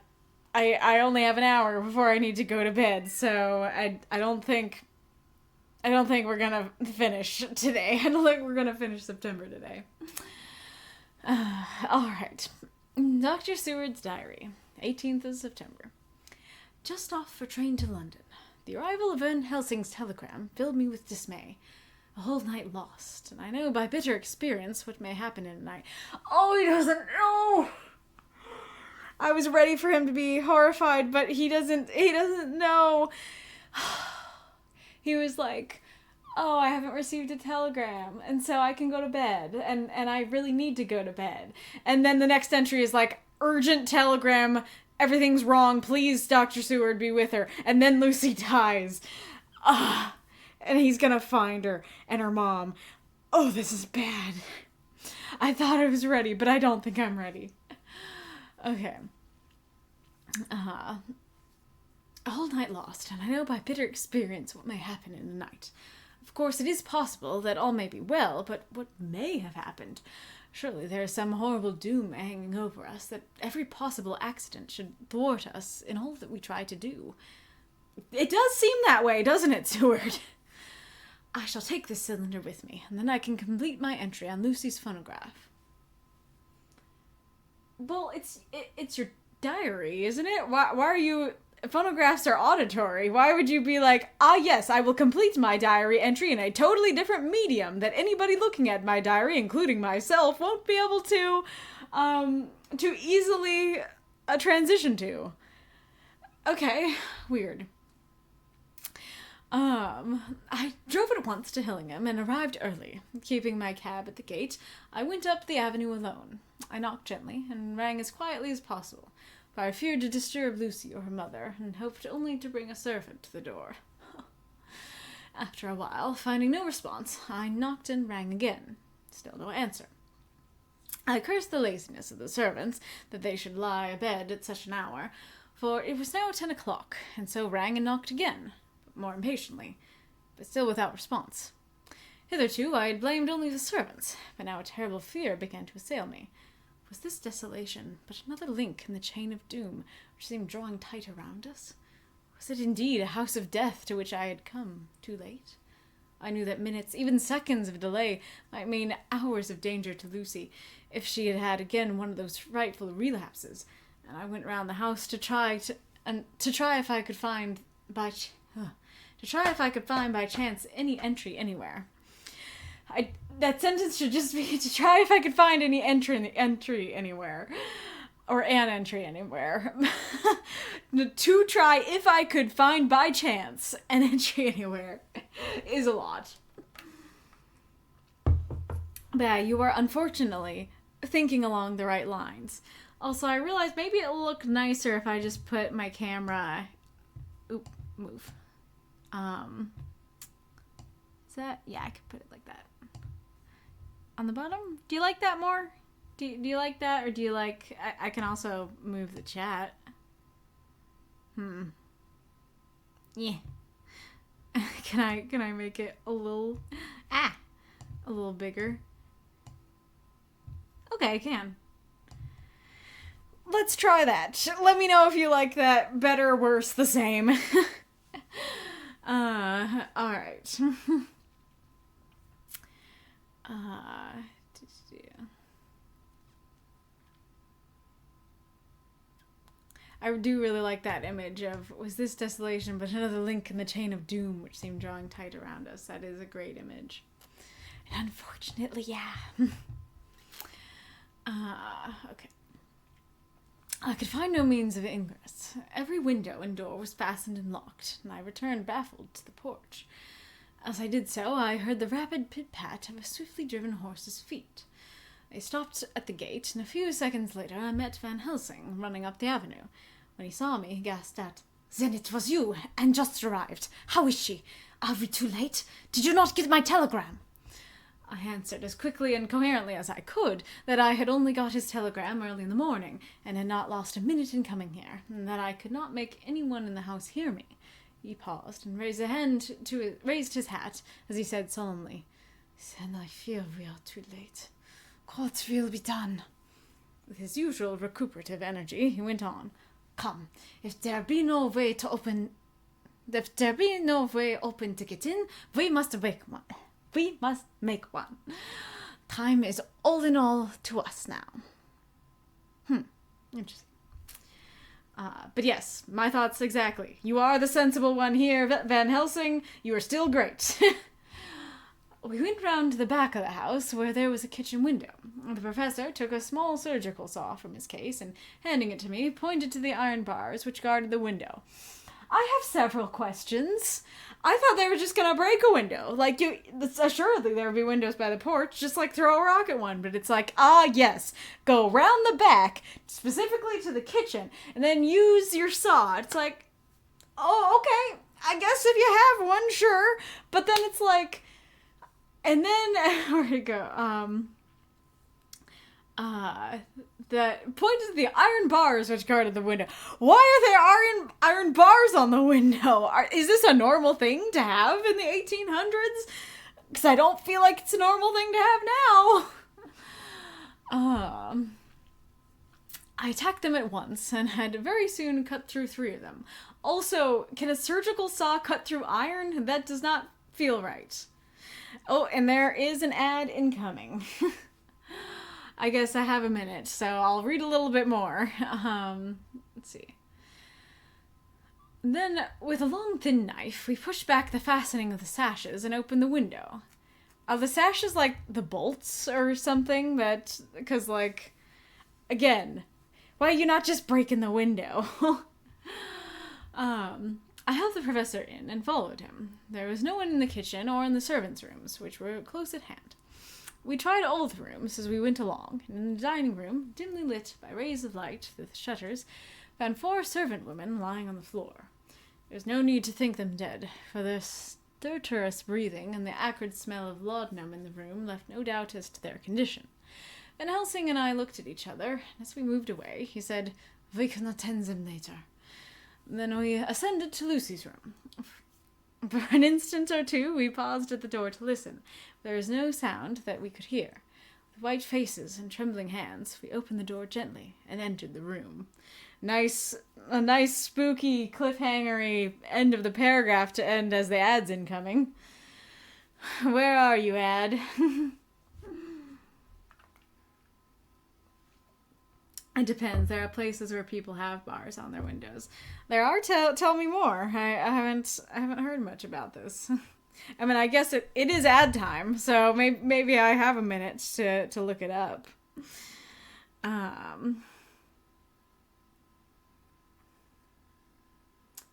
only have an hour before I need to go to bed, so I don't think we're gonna finish today. I don't think we're gonna finish September today. Alright. Dr. Seward's diary. 18th of September. Just off for train to London. The arrival of Van Helsing's telegram filled me with dismay. A whole night lost, and I know by bitter experience what may happen in a night. Oh, he doesn't know! I was ready for him to be horrified, but he doesn't know. He was like, oh, I haven't received a telegram, and so I can go to bed, and I really need to go to bed. And then the next entry is like, urgent telegram, everything's wrong, please, Dr. Seward, be with her. And then Lucy dies. And he's gonna find her, and her mom. Oh, this is bad. I thought I was ready, but I don't think I'm ready. Okay. A whole night lost, and I know by bitter experience what may happen in a night. Of course, it is possible that all may be well, but what may have happened? Surely there is some horrible doom hanging over us, that every possible accident should thwart us in all that we try to do. It does seem that way, doesn't it, Seward? I shall take this cylinder with me, and then I can complete my entry on Lucy's phonograph. Well, it's your diary, isn't it? Why are you... Phonographs are auditory. Why would you be like, yes, I will complete my diary entry in a totally different medium that anybody looking at my diary, including myself, won't be able to easily transition to. Okay, weird. I drove at once to Hillingham and arrived early. Keeping my cab at the gate, I went up the avenue alone. I knocked gently and rang as quietly as possible, for I feared to disturb Lucy or her mother, and hoped only to bring a servant to the door. After a while, finding no response, I knocked and rang again. Still no answer. I cursed the laziness of the servants, that they should lie abed at such an hour, for it was now 10 o'clock, and so rang and knocked again, but more impatiently, but still without response. Hitherto I had blamed only the servants, but now a terrible fear began to assail me. Was this desolation but another link in the chain of doom which seemed drawing tight around us? Was it indeed a house of death to which I had come too late? I knew that minutes, even seconds of delay, might mean hours of danger to Lucy, if she had had again one of those frightful relapses, and I went round the house to try if I could find by chance any entry anywhere. That sentence should just be to try if I could find any entry anywhere. Or an entry anywhere. To try if I could find by chance an entry anywhere is a lot. But yeah, you are unfortunately thinking along the right lines. Also, I realized maybe it'll look nicer if I just put my camera... move. Is that... Yeah, I could put it like that. On the bottom? Do you like that more? Do you like that? Or do you like... I can also move the chat. Yeah. Can I make it a little... a little bigger? Okay, I can. Let's try that. Let me know if you like that better, worse, the same. Alright. I do really like that image of, was this desolation but another link in the chain of doom which seemed drawing tight around us. That is a great image. And unfortunately, yeah. Okay. I could find no means of ingress. Every window and door was fastened and locked, and I returned baffled to the porch. As I did so, I heard the rapid pit-pat of a swiftly driven horse's feet. I stopped at the gate, and a few seconds later I met Van Helsing running up the avenue. When he saw me, he gasped out, "Then it was you, and just arrived. How is she? Are we too late? Did you not get my telegram?" I answered as quickly and coherently as I could that I had only got his telegram early in the morning, and had not lost a minute in coming here, and that I could not make anyone in the house hear me. He paused and raised his hat as he said solemnly, "Then I fear we are too late. What will be done?" With his usual recuperative energy, he went on, "Come, if there be no way open to get in, we must make one. We must make one. Time is all in all to us now." Interesting. But yes, my thoughts exactly. You are the sensible one here, Van Helsing. You are still great. We went round to the back of the house where there was a kitchen window. The professor took a small surgical saw from his case and, handing it to me, pointed to the iron bars which guarded the window. I have several questions. I thought they were just gonna break a window. Like, assuredly there would be windows by the porch, just like throw a rock at one. But it's like, yes, go round the back, specifically to the kitchen, and then use your saw. It's like, oh, okay, I guess if you have one, sure. But then it's like, and then, where'd it go? That pointed to the iron bars which guarded the window. Why are there iron bars on the window? Is this a normal thing to have in the 1800s? Because I don't feel like it's a normal thing to have now. I attacked them at once and had very soon cut through 3 of them. Also, can a surgical saw cut through iron? That does not feel right. Oh, and there is an ad incoming. I guess I have a minute, so I'll read a little bit more. Let's see. Then, with a long, thin knife, we pushed back the fastening of the sashes and opened the window. Are the sashes like the bolts or something? Because, like, again, why are you not just breaking the window? I helped the professor in and followed him. There was no one in the kitchen or in the servants' rooms, which were close at hand. We tried all the rooms as we went along, and in the dining room, dimly lit by rays of light through the shutters, found 4 servant women lying on the floor. There was no need to think them dead, for their stertorous breathing and the acrid smell of laudanum in the room left no doubt as to their condition. Van Helsing and I looked at each other, and as we moved away, he said, "We can attend them later." Then we ascended to Lucy's room. For an instant or two, we paused at the door to listen. There was no sound that we could hear. With white faces and trembling hands, we opened the door gently and entered the room. A nice spooky cliffhangery end of the paragraph to end as the ad's incoming. Where are you, ad? It depends. There are places where people have bars on their windows. There are. Tell me more. I haven't heard much about this. I mean, I guess it is ad time, so maybe I have a minute to look it up.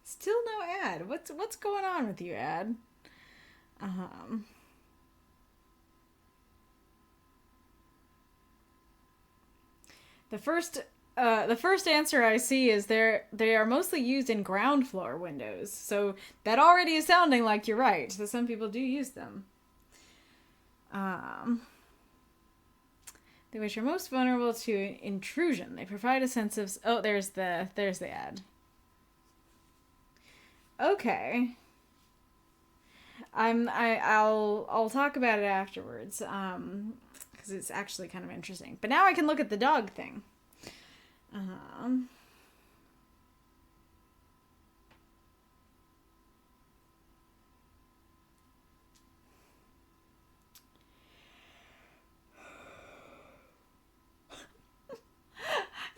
Still no ad. What's going on with you, ad? The first answer I see is they are mostly used in ground floor windows. So that already is sounding like you're right. So some people do use them. They which are most vulnerable to intrusion. They provide a sense of there's the ad. Okay. I'll talk about it afterwards. Because it's actually kind of interesting. But now I can look at the dog thing.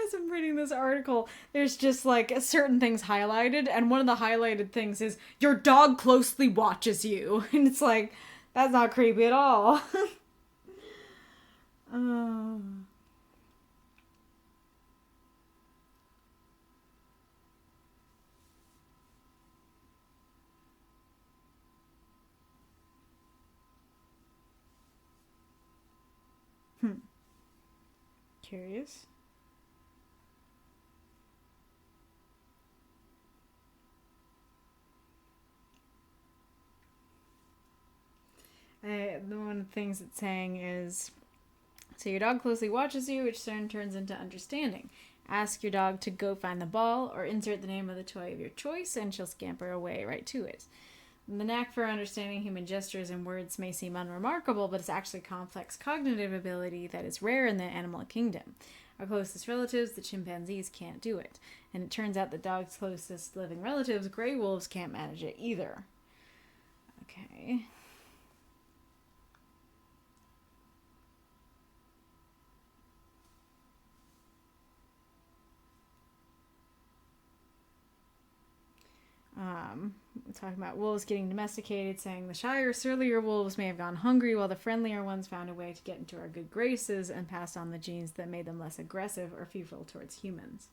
As I'm reading this article, there's just like certain things highlighted, and one of the highlighted things is your dog closely watches you. And it's like, that's not creepy at all. Curious. One of the things it's saying is, so your dog closely watches you, which soon turns into understanding. Ask your dog to go find the ball, or insert the name of the toy of your choice, and she'll scamper away right to it. The knack for understanding human gestures and words may seem unremarkable, but it's actually complex cognitive ability that is rare in the animal kingdom. Our closest relatives, the chimpanzees, can't do it. And it turns out the dog's closest living relatives, gray wolves, can't manage it either. Okay. Talking about wolves getting domesticated, saying the shyer, surlier wolves may have gone hungry, while the friendlier ones found a way to get into our good graces and passed on the genes that made them less aggressive or fearful towards humans.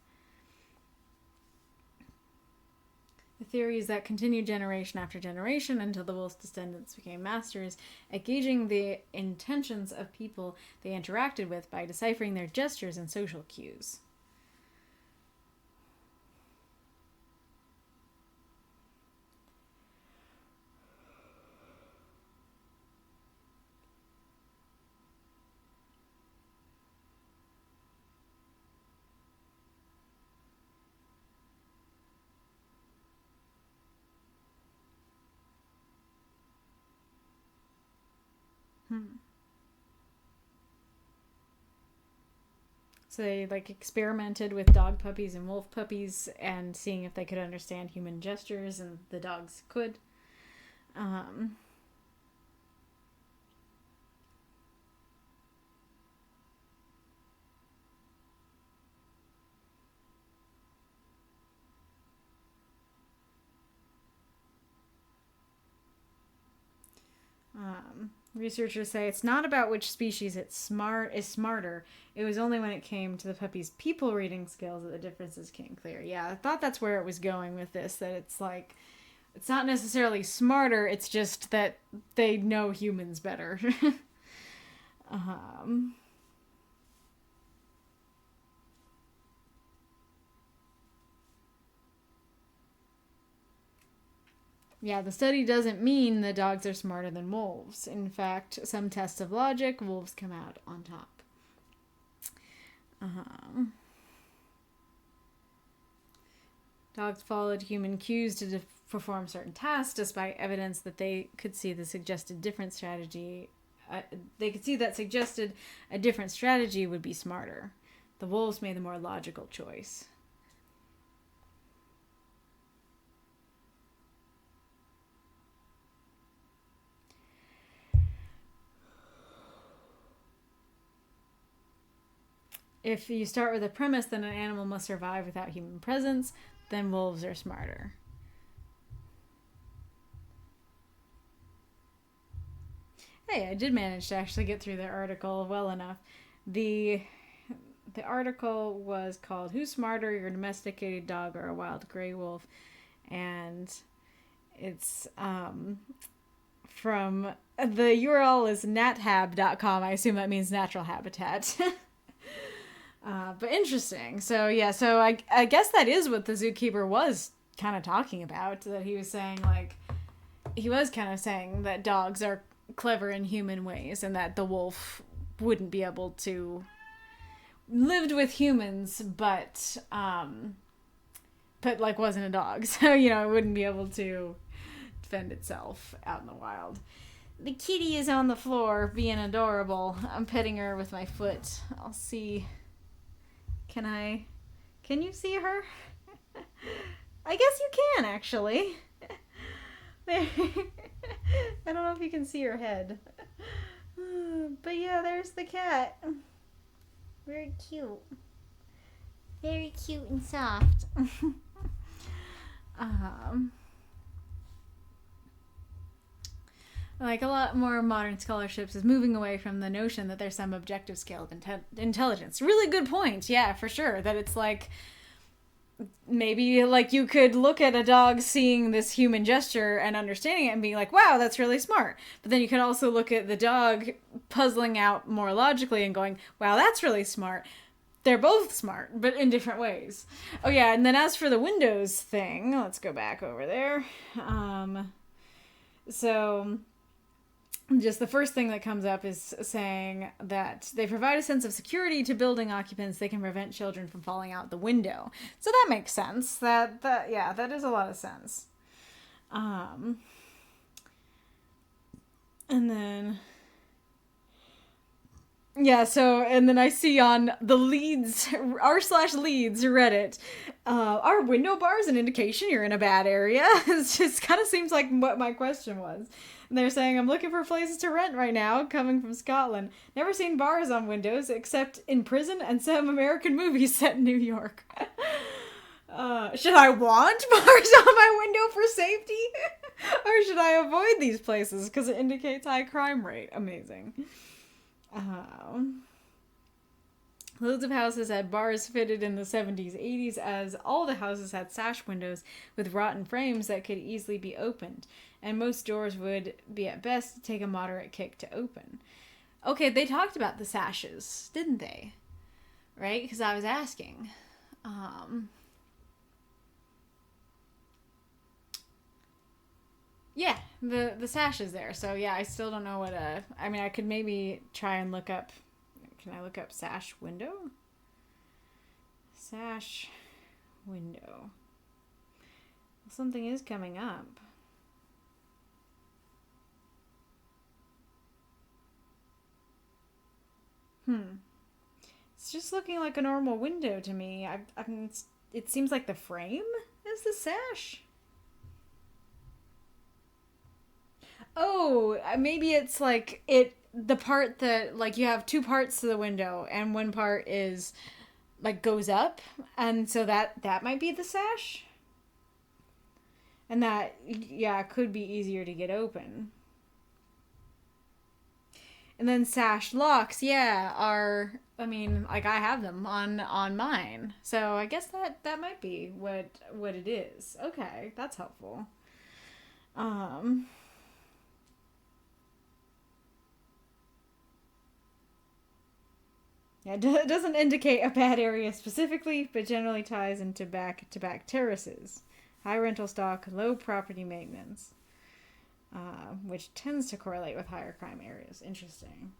The theory is that continued generation after generation until the wolf's descendants became masters at gauging the intentions of people they interacted with by deciphering their gestures and social cues. So they experimented with dog puppies and wolf puppies and seeing if they could understand human gestures, and the dogs could. Researchers say it's not about which species is smarter. It was only when it came to the puppy's people reading skills that the differences came clear. Yeah, I thought that's where it was going with this, that it's it's not necessarily smarter, it's just that they know humans better. Yeah, the study doesn't mean the dogs are smarter than wolves. In fact, some tests of logic, wolves come out on top. Dogs followed human cues to perform certain tasks, despite evidence that they could see the suggested different strategy. They could see that suggested a different strategy would be smarter. The wolves made the more logical choice. If you start with a premise that an animal must survive without human presence, then wolves are smarter. Hey, I did manage to actually get through the article well enough. The article was called "Who's Smarter, Your Domesticated Dog or a Wild Gray Wolf?" And it's from the URL is nathab.com. I assume that means natural habitat. But interesting. So yeah, so I guess that is what the zookeeper was kind of talking about, that he was saying he was kind of saying that dogs are clever in human ways and that the wolf wouldn't be able to lived with humans but wasn't a dog. So, it wouldn't be able to defend itself out in the wild. The kitty is on the floor being adorable. I'm petting her with my foot. I'll see. Can you see her? I guess you can, actually. There. I don't know if you can see her head. But yeah, there's the cat. Very cute. Very cute and soft. A lot more modern scholarships is moving away from the notion that there's some objective scale of intelligence. Really good point. Yeah, for sure. That it's maybe you could look at a dog seeing this human gesture and understanding it and being like, wow, that's really smart. But then you could also look at the dog puzzling out more logically and going, wow, that's really smart. They're both smart, but in different ways. Oh yeah, and then as for the Windows thing, let's go back over there. So just the first thing that comes up is saying that they provide a sense of security to building occupants. They can prevent children from falling out the window. So that makes sense. That is a lot of sense. And then and then I see on the Leeds, r/Leeds Reddit, are window bars an indication you're in a bad area? It just kind of seems like what my question was. And they're saying, I'm looking for places to rent right now, coming from Scotland. Never seen bars on windows, except in prison and some American movies set in New York. Should I want bars on my window for safety? Or should I avoid these places because it indicates high crime rate? Amazing. Loads of houses had bars fitted in the 70s, 80s, as all the houses had sash windows with rotten frames that could easily be opened, and most doors would be at best take a moderate kick to open. Okay, they talked about the sashes, didn't they? Right? Because I was asking. Yeah, the sash is there. So yeah, I still don't know what I mean, I could maybe try and look up. Can I look up sash window? Sash window. Something is coming up. It's just looking like a normal window to me. It seems like the frame is the sash. Oh, maybe it's like the part that, like, you have two parts to the window and one part is like goes up, and so that might be the sash. And that, yeah, could be easier to get open. And then sash locks, yeah, are, I mean, like, I have them on mine. So I guess that might be what it is. Okay, that's helpful. Yeah, it doesn't indicate a bad area specifically, but generally ties into back-to-back terraces. High rental stock, low property maintenance, which tends to correlate with higher crime areas. Interesting.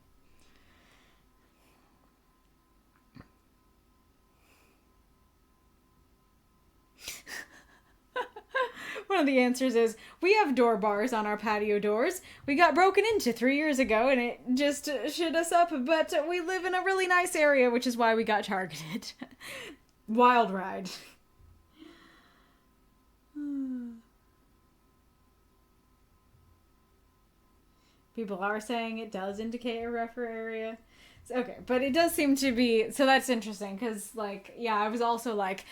One of the answers is, we have door bars on our patio doors. We got broken into 3 years ago and it just shit us up, but we live in a really nice area, which is why we got targeted. Wild ride. People are saying it does indicate a rougher area. Okay, but it does seem to be, so that's interesting, because, like, yeah, I was also like,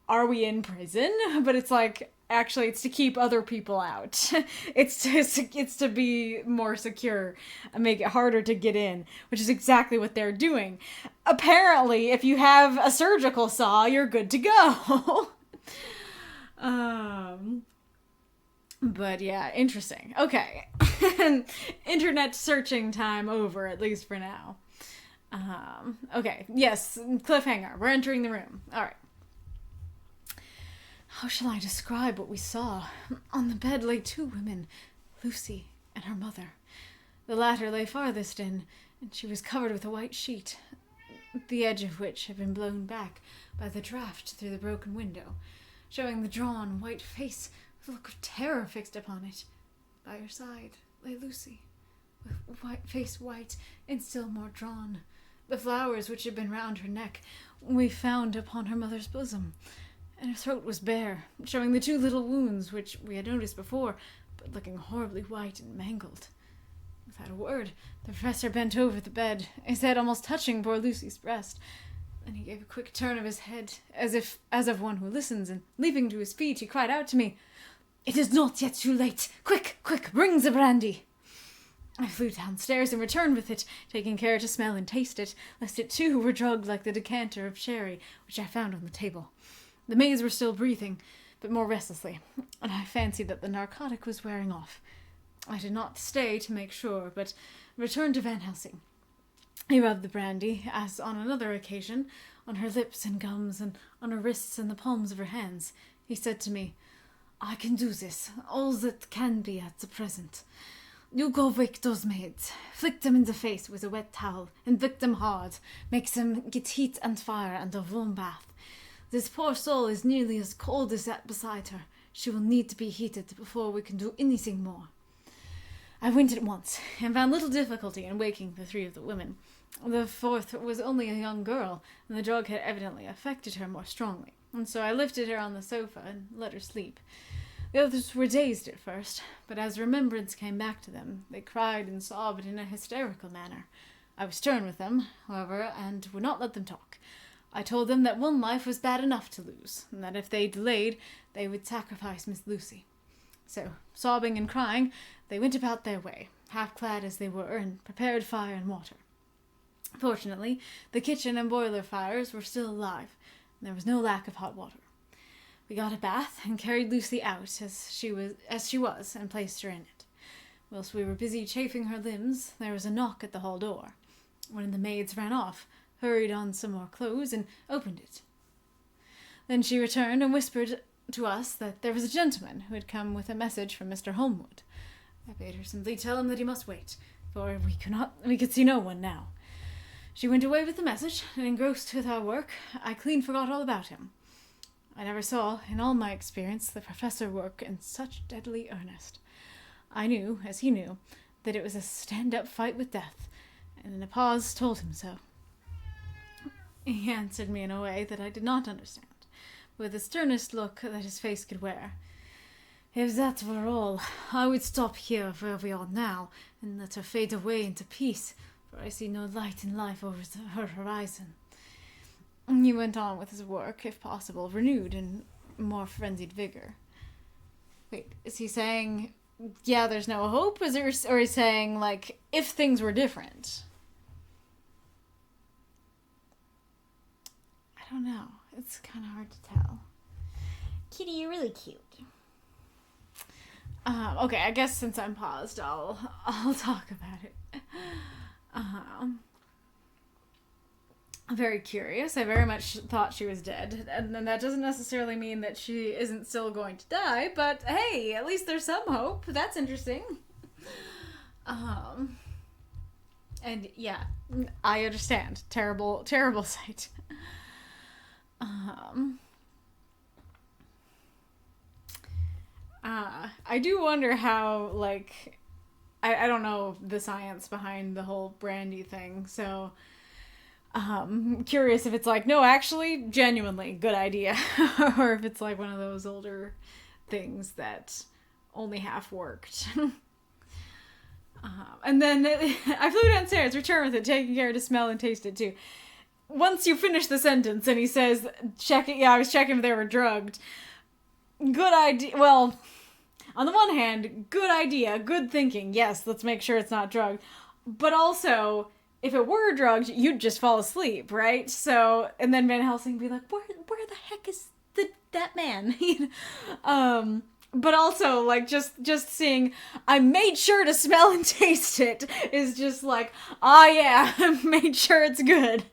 are we in prison? But it's like, actually, it's to keep other people out. It's to be more secure and make it harder to get in, which is exactly what they're doing. Apparently, if you have a surgical saw, you're good to go. But yeah, interesting. Okay. Internet searching time over, at least for now. Okay, yes, cliffhanger. We're entering the room. All right. How shall I describe what we saw? On the bed lay two women, Lucy and her mother. The latter lay farthest in, and she was covered with a white sheet, the edge of which had been blown back by the draught through the broken window, showing the drawn white face with a look of terror fixed upon it. By her side lay Lucy, with face white and still more drawn. The flowers which had been round her neck we found upon her mother's bosom, and her throat was bare, showing the two little wounds which we had noticed before, but looking horribly white and mangled. Without a word, the professor bent over the bed, his head almost touching poor Lucy's breast. Then he gave a quick turn of his head, as of one who listens, and leaping to his feet, he cried out to me, "It is not yet too late! Quick, quick, bring the brandy!" I flew downstairs and returned with it, taking care to smell and taste it, lest it too were drugged like the decanter of sherry which I found on the table. The maids were still breathing, but more restlessly, and I fancied that the narcotic was wearing off. I did not stay to make sure, but returned to Van Helsing. He rubbed the brandy, as on another occasion, on her lips and gums, and on her wrists and the palms of her hands. He said to me, "I can do this, all that can be at the present. You go wake those maids, flick them in the face with a wet towel, and flick them hard, make them get heat and fire and a warm bath. This poor soul is nearly as cold as that beside her. She will need to be heated before we can do anything more." I went at once, and found little difficulty in waking the three of the women. The fourth was only a young girl, and the drug had evidently affected her more strongly, and so I lifted her on the sofa and let her sleep. The others were dazed at first, but as remembrance came back to them, they cried and sobbed in a hysterical manner. I was stern with them, however, and would not let them talk. I told them that one life was bad enough to lose, and that if they delayed, they would sacrifice Miss Lucy. So, sobbing and crying, they went about their way, half-clad as they were, and prepared fire and water. Fortunately, the kitchen and boiler fires were still alive, and there was no lack of hot water. We got a bath and carried Lucy out as she was and placed her in it. Whilst we were busy chafing her limbs, there was a knock at the hall door. One of the maids ran off, hurried on some more clothes, and opened it. Then she returned and whispered to us that there was a gentleman who had come with a message from Mr. Holmwood. I bade her simply tell him that he must wait, for we could see no one now. She went away with the message, and engrossed with our work, I clean forgot all about him. I never saw, in all my experience, the professor work in such deadly earnest. I knew, as he knew, that it was a stand-up fight with death, and in a pause told him so. He answered me in a way that I did not understand, with the sternest look that his face could wear. If that were all, I would stop here where we are now, and let her fade away into peace, for I see no light in life over her horizon. He went on with his work, if possible, renewed and more frenzied vigor. Wait, is he saying, yeah, there's no hope? Or is he saying, like, if things were different? I don't know. It's kind of hard to tell. Kitty, you're really cute. Okay, I guess since I'm paused, I'll talk about it. I'm very curious. I very much thought she was dead, and that doesn't necessarily mean that she isn't still going to die, but hey, at least there's some hope. That's interesting. And yeah, I understand. Terrible, terrible sight. I do wonder how, like, I don't know the science behind the whole brandy thing, so curious if it's like, no, actually, genuinely, good idea. Or if it's like one of those older things that only half worked. And then I flew downstairs, return with it, taking care to smell and taste it too. Once you finish the sentence and he says, I was checking if they were drugged. Good idea. Well, on the one hand, good idea, good thinking. Yes, let's make sure it's not drugged. But also, if it were drugged, you'd just fall asleep, right? So, and then Van Helsing would be like, where the heck is that man? But also, like, just seeing, I made sure to smell and taste it, is just like, yeah, I made sure it's good.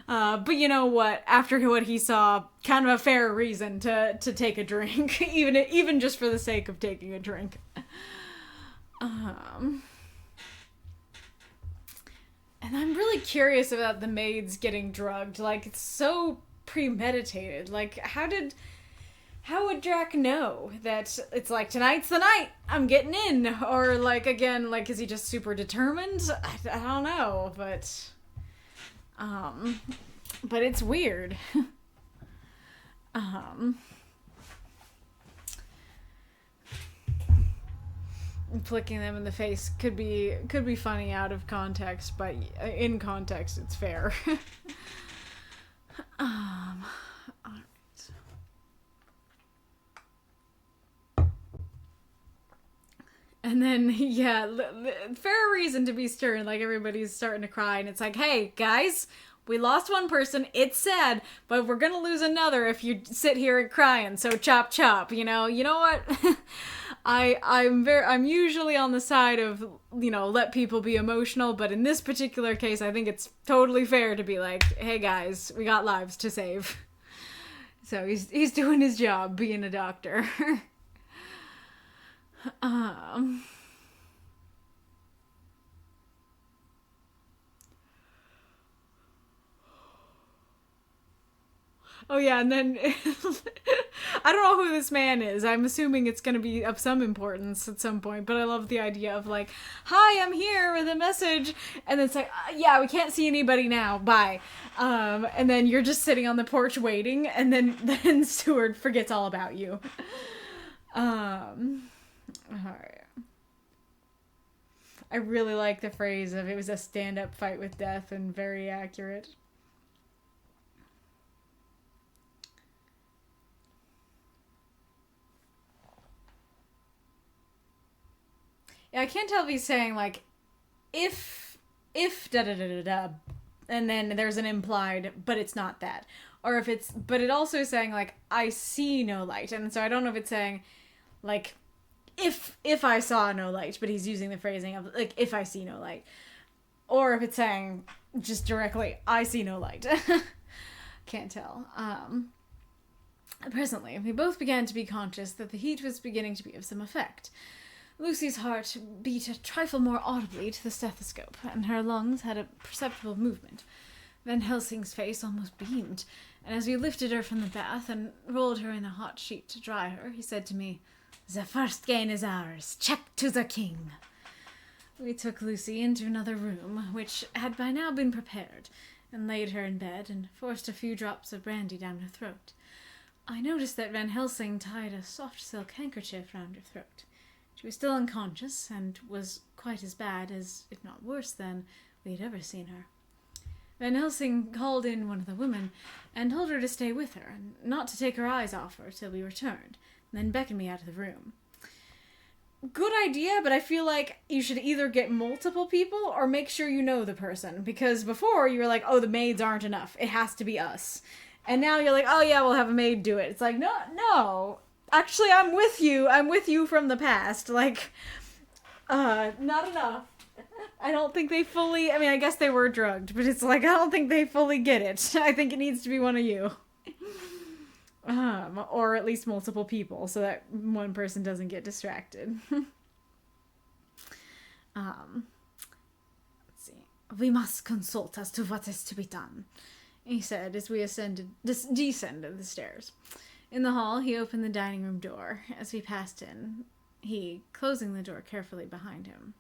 But you know what? After what he saw, kind of a fair reason to take a drink, even just for the sake of taking a drink. And I'm really curious about the maids getting drugged. Like, it's so premeditated. Like, how would Drac know that it's like, tonight's the night, I'm getting in? Or, like, again, like, is he just super determined? I don't know, but it's weird. Flicking them in the face could be funny out of context, but in context, it's fair. Alright. And then, yeah, fair reason to be stern, like everybody's starting to cry, and it's like, hey, guys, we lost one person, it's sad, but we're gonna lose another if you sit here and crying, so chop chop, you know what? I'm usually on the side of, let people be emotional, but in this particular case, I think it's totally fair to be like, hey guys, we got lives to save. So he's doing his job, being a doctor. Oh yeah, and then I don't know who this man is. I'm assuming it's going to be of some importance at some point, but I love the idea of like, hi, I'm here with a message, and it's like, yeah, we can't see anybody now, bye. And then you're just sitting on the porch waiting, and then Seward forgets all about you. Alright. I really like the phrase of it was a stand-up fight with death, and very accurate. Yeah, I can't tell if he's saying, like, if da-da-da-da-da, and then there's an implied, but it's not that. Or if it's, but it also is saying, like, I see no light. And so I don't know if it's saying, like, if I saw no light, but he's using the phrasing of, like, if I see no light. Or if it's saying just directly, I see no light. Can't tell. Presently, we both began to be conscious that the heat was beginning to be of some effect. Lucy's heart beat a trifle more audibly to the stethoscope, and her lungs had a perceptible movement. Van Helsing's face almost beamed, and as we lifted her from the bath and rolled her in a hot sheet to dry her, he said to me, "The first gain is ours. Check to the king." We took Lucy into another room, which had by now been prepared, and laid her in bed and forced a few drops of brandy down her throat. I noticed that Van Helsing tied a soft silk handkerchief round her throat. She was still unconscious, and was quite as bad as, if not worse than, we had ever seen her. Van Helsing called in one of the women, and told her to stay with her, and not to take her eyes off her till we returned, and then beckoned me out of the room. Good idea, but I feel like you should either get multiple people or make sure you know the person. Because before, you were like, oh, the maids aren't enough. It has to be us. And now you're like, oh yeah, we'll have a maid do it. It's like, no. Actually, I'm with you. I'm with you from the past. Like, not enough. I don't think they fully, I mean, I guess they were drugged, but it's like, I don't think they fully get it. I think it needs to be one of you. Or at least multiple people, so that one person doesn't get distracted. Let's see. "We must consult as to what is to be done," he said as we descended the stairs. In the hall, he opened the dining room door. As we passed in, he closing the door carefully behind him.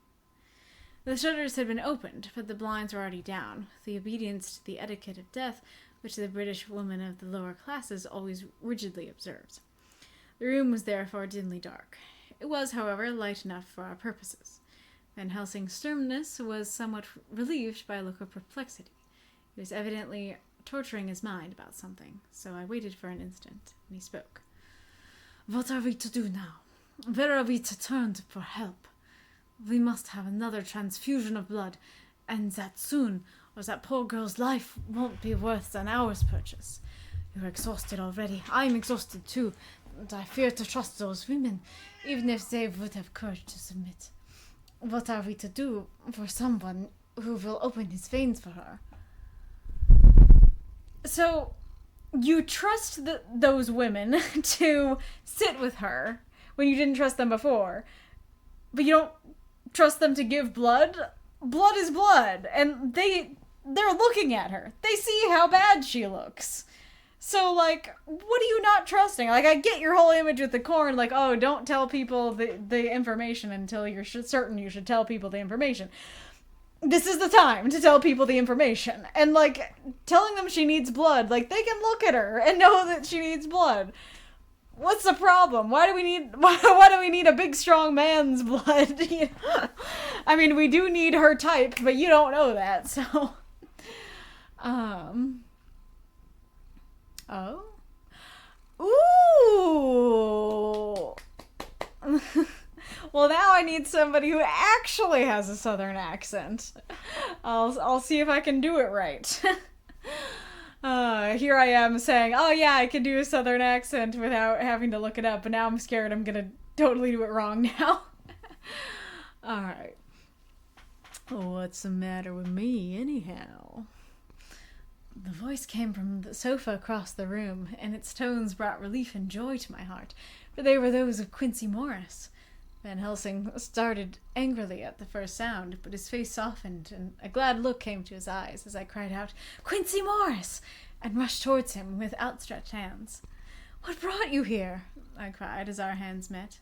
The shutters had been opened, but the blinds were already down, with the obedience to the etiquette of death which the British woman of the lower classes always rigidly observes. The room was therefore dimly dark. It was, however, light enough for our purposes. Van Helsing's sternness was somewhat relieved by a look of perplexity. He was evidently torturing his mind about something, so I waited for an instant, and he spoke. "What are we to do now? Where are we to turn for help? We must have another transfusion of blood, and that soon, or that poor girl's life won't be worth an hour's purchase. You're exhausted already. I'm exhausted too, and I fear to trust those women, even if they would have courage to submit. What are we to do for someone who will open his veins for her?" So, you trust those women to sit with her when you didn't trust them before, but you don't trust them to give blood? Blood is blood, and they're looking at her. They see how bad she looks. So, like, what are you not trusting? Like, I get your whole image with the corn, like, oh, don't tell people the information until you're certain you should tell people the information. This is the time to tell people the information. And, like, telling them she needs blood, like, they can look at her and know that she needs blood. What's the problem? Why do we need a big, strong man's blood? You know? I mean, we do need her type, but you don't know that, so... Oh? Ooh! Well, now I need somebody who actually has a southern accent. I'll see if I can do it right. Here I am saying, oh yeah, I can do a southern accent without having to look it up, but now I'm scared I'm gonna totally do it wrong now. Alright. What's the matter with me, anyhow? The voice came from the sofa across the room, and its tones brought relief and joy to my heart, for they were those of Quincy Morris. Van Helsing started angrily at the first sound, but his face softened, and a glad look came to his eyes as I cried out, "Quincy Morris!" and rushed towards him with outstretched hands. "What brought you here?" I cried as our hands met.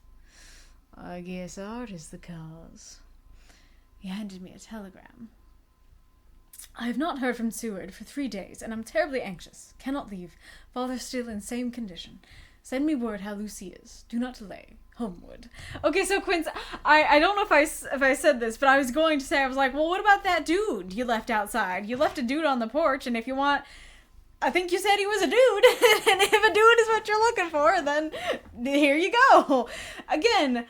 "I guess art is the cause." He handed me a telegram. "I have not heard from Seward for 3 days, and I'm terribly anxious. Cannot leave. Father still in same condition. Send me word how Lucy is. Do not delay. Homeward." Okay, so Quince, I don't know if I said this, but I was going to say, I was like, well, what about that dude you left outside? You left a dude on the porch, and if you want, I think you said he was a dude, and if a dude is what you're looking for, then here you go. Again,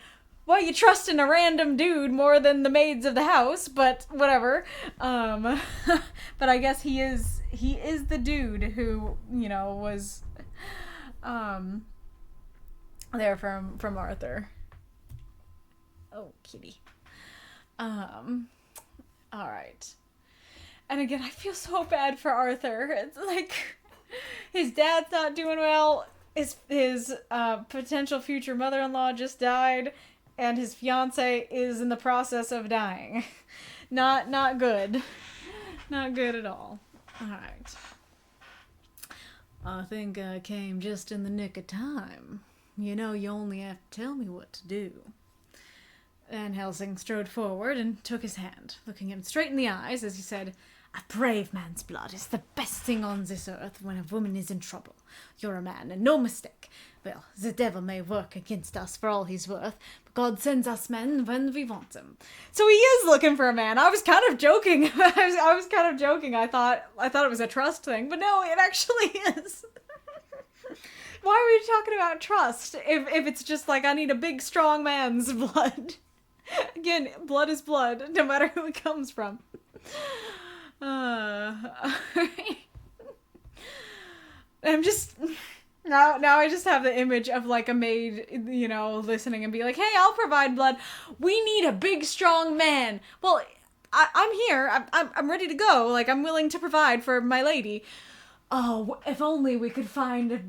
why you trusting a random dude more than the maids of the house, but whatever. But I guess he is the dude who, was there from Arthur. Oh, kitty. Alright. And again, I feel so bad for Arthur. It's like, his dad's not doing well, his potential future mother-in-law just died, and his fiance is in the process of dying. Not good. Not good at all. Alright. I think I came just in the nick of time. You only have to tell me what to do. Van Helsing strode forward and took his hand, looking him straight in the eyes as he said, "A brave man's blood is the best thing on this earth when a woman is in trouble. You're a man, and no mistake. Well, the devil may work against us for all he's worth, but God sends us men when we want them." So he is looking for a man. I was kind of joking. I was kind of joking. I thought it was a trust thing, but no, it actually is. Why are we talking about trust if it's just like I need a big, strong man's blood? Again, blood is blood, no matter who it comes from. I'm just now I just have the image of like a maid, listening and be like, "Hey, I'll provide blood. We need a big, strong man." Well, I'm here. I'm ready to go. Like, I'm willing to provide for my lady. Oh, if only we could find a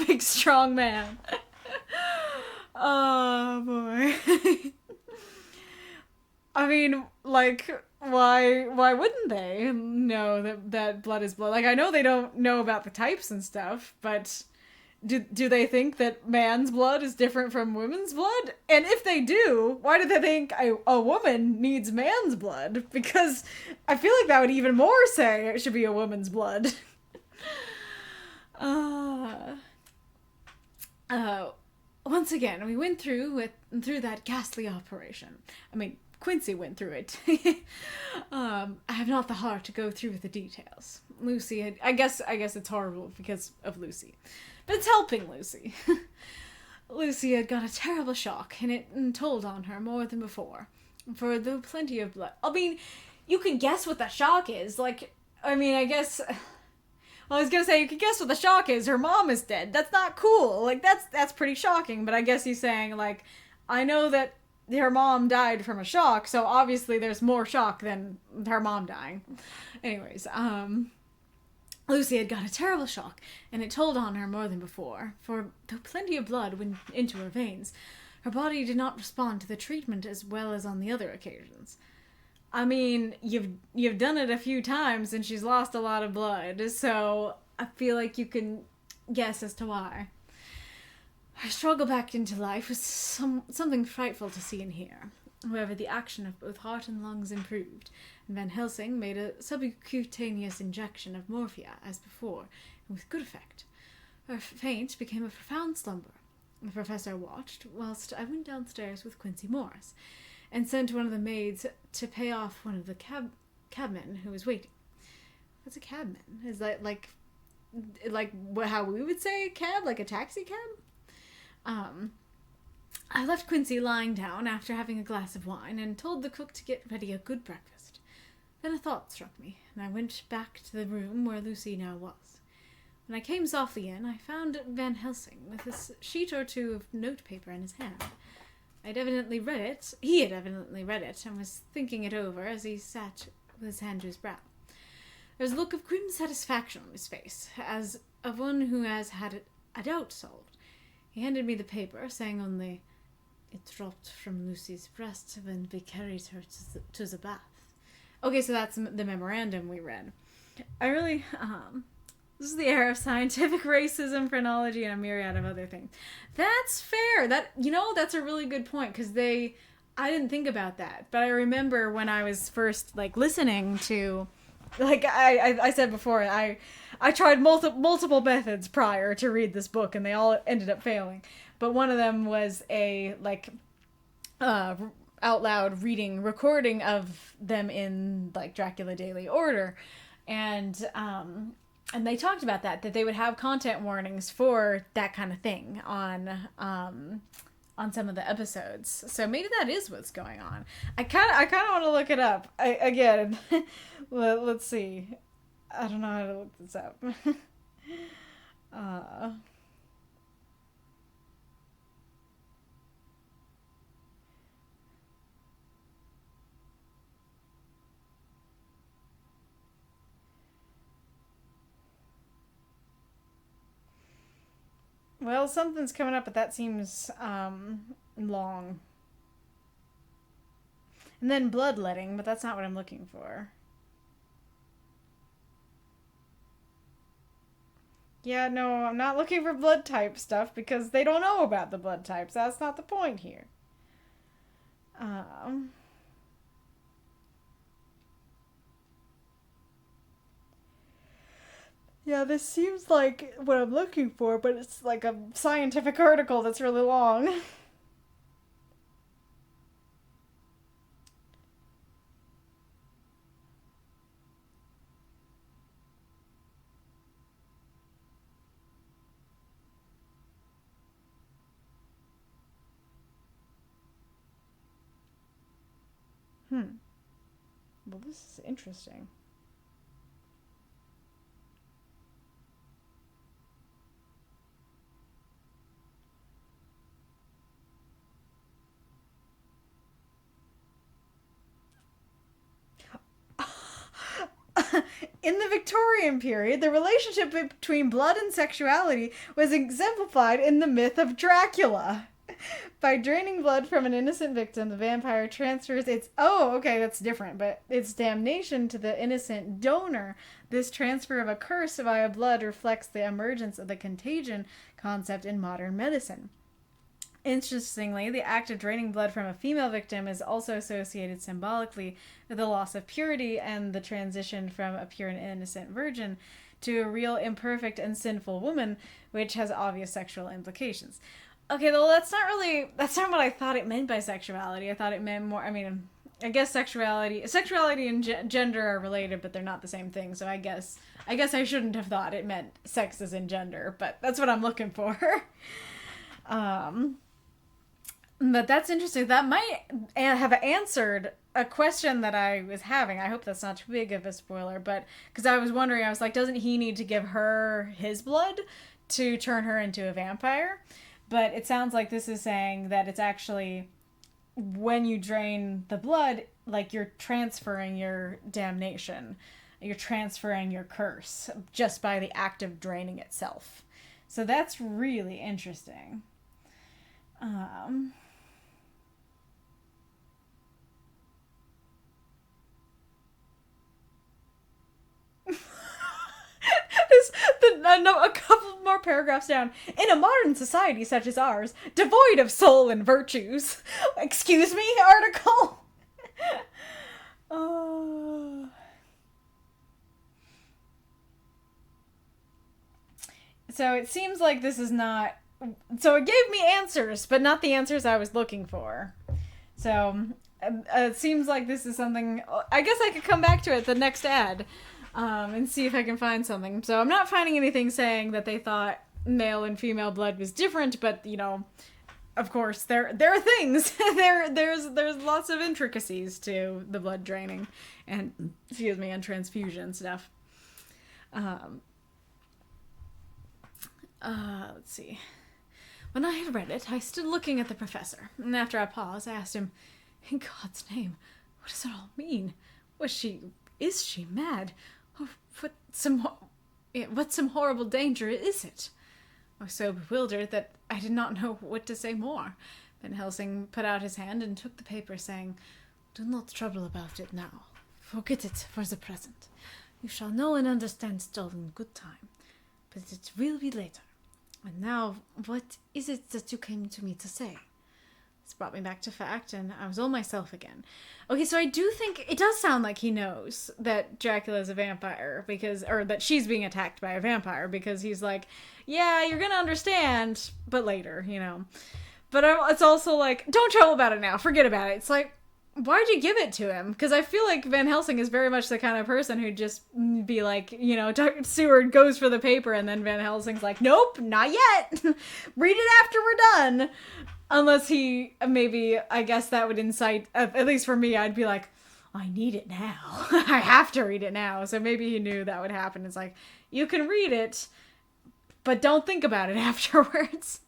big, strong man. Oh boy. I mean, like, why wouldn't they know that blood is blood? Like, I know they don't know about the types and stuff, but do they think that man's blood is different from women's blood? And if they do, why do they think a woman needs man's blood? Because I feel like that would even more say it should be a woman's blood. Once again, we went through that ghastly operation. I mean, Quincy went through it. I have not the heart to go through the details. Lucy I guess it's horrible because of Lucy. But it's helping Lucy. Lucy had got a terrible shock, and it told on her more than before. For though plenty of blood... I mean, you can guess what the shock is. Like, I mean, I guess... Well, I was gonna say, you can guess what the shock is. Her mom is dead. That's not cool. Like, that's pretty shocking. But I guess he's saying, like, I know that her mom died from a shock, so obviously there's more shock than her mom dying. Anyways, Lucy had got a terrible shock, and it told on her more than before, for though plenty of blood went into her veins, her body did not respond to the treatment as well as on the other occasions. I mean, you've done it a few times, and she's lost a lot of blood, so I feel like you can guess as to why. Her struggle back into life was something frightful to see and hear. However, the action of both heart and lungs improved, and Van Helsing made a subcutaneous injection of morphia as before, and with good effect. Her faint became a profound slumber. The professor watched, whilst I went downstairs with Quincy Morris, and sent one of the maids to pay off one of the cabmen who was waiting. What's a cabman? Is that like how we would say a cab, like a taxi cab? I left Quincy lying down after having a glass of wine and told the cook to get ready a good breakfast. Then a thought struck me, and I went back to the room where Lucy now was. When I came softly in, I found Van Helsing with a sheet or two of notepaper in his hand. He had evidently read it, and was thinking it over as he sat with his hand to his brow. There was a look of grim satisfaction on his face, as of one who has had a doubt solved. He handed me the paper, saying only, "It dropped from Lucy's breast when we carried her to the bath." Okay, so that's the memorandum we read. I really, this is the era of scientific racism, phrenology, and a myriad of other things. That's fair. That's a really good point, because I didn't think about that, but I remember when I was first, listening to, I said before, I tried multiple methods prior to read this book, and they all ended up failing. But one of them was a, out loud recording of them in, Dracula Daily Order. And they talked about that they would have content warnings for that kind of thing on on some of the episodes. So maybe that is what's going on. I kind of want to look it up. Again, let's see. I don't know how to look this up. Well, something's coming up, but that seems long. And then bloodletting, but that's not what I'm looking for. Yeah, no, I'm not looking for blood type stuff because they don't know about the blood types. That's not the point here. Yeah, this seems like what I'm looking for, but it's like a scientific article that's really long. Well, this is interesting. In the Victorian period, the relationship between blood and sexuality was exemplified in the myth of Dracula. By draining blood from an innocent victim, the vampire transfers its... Oh, okay, that's different, but its damnation to the innocent donor. This transfer of a curse via blood reflects the emergence of the contagion concept in modern medicine. Interestingly, the act of draining blood from a female victim is also associated symbolically with the loss of purity and the transition from a pure and innocent virgin to a real imperfect and sinful woman, which has obvious sexual implications. Okay, well, that's not what I thought it meant by sexuality. I thought it meant more, I guess sexuality and gender are related, but they're not the same thing, so I guess I shouldn't have thought it meant sex as in gender, but that's what I'm looking for. But that's interesting. That might have answered a question that I was having. I hope that's not too big of a spoiler, but because I was wondering, I was like, doesn't he need to give her his blood to turn her into a vampire? But it sounds like this is saying that it's actually when you drain the blood, like you're transferring your damnation, you're transferring your curse just by the act of draining itself. So that's really interesting. A couple more paragraphs down. In a modern society such as ours, devoid of soul and virtues. Excuse me, article? So it seems like this is not... So it gave me answers, but not the answers I was looking for. So it seems like this is something... I guess I could come back to it the next ad. And see if I can find something. So I'm not finding anything saying that they thought male and female blood was different, but of course there are things. there's lots of intricacies to the blood draining and and transfusion stuff. Let's see. When I had read it, I stood looking at the professor, and after a pause, I asked him, "In God's name, what does it all mean? Is she mad? What some horrible danger is it?" I was so bewildered that I did not know what to say more. Van Helsing put out his hand and took the paper, saying, "Do not trouble about it now. Forget it for the present. You shall know and understand it all in good time. But it will be later. And now, what is it that you came to me to say?" This brought me back to fact, and I was all myself again. Okay, so I do think it does sound like he knows that Dracula is a vampire, or that she's being attacked by a vampire, because he's like, yeah, you're gonna understand, but later, But it's also like, don't trouble about it now, forget about it. It's like, why'd you give it to him? Because I feel like Van Helsing is very much the kind of person who'd just be like, Seward goes for the paper, and then Van Helsing's like, nope, not yet. Read it after we're done. Unless he, maybe, I guess that would incite, at least for me, I'd be like, I need it now. I have to read it now. So maybe he knew that would happen. It's like, you can read it, but don't think about it afterwards.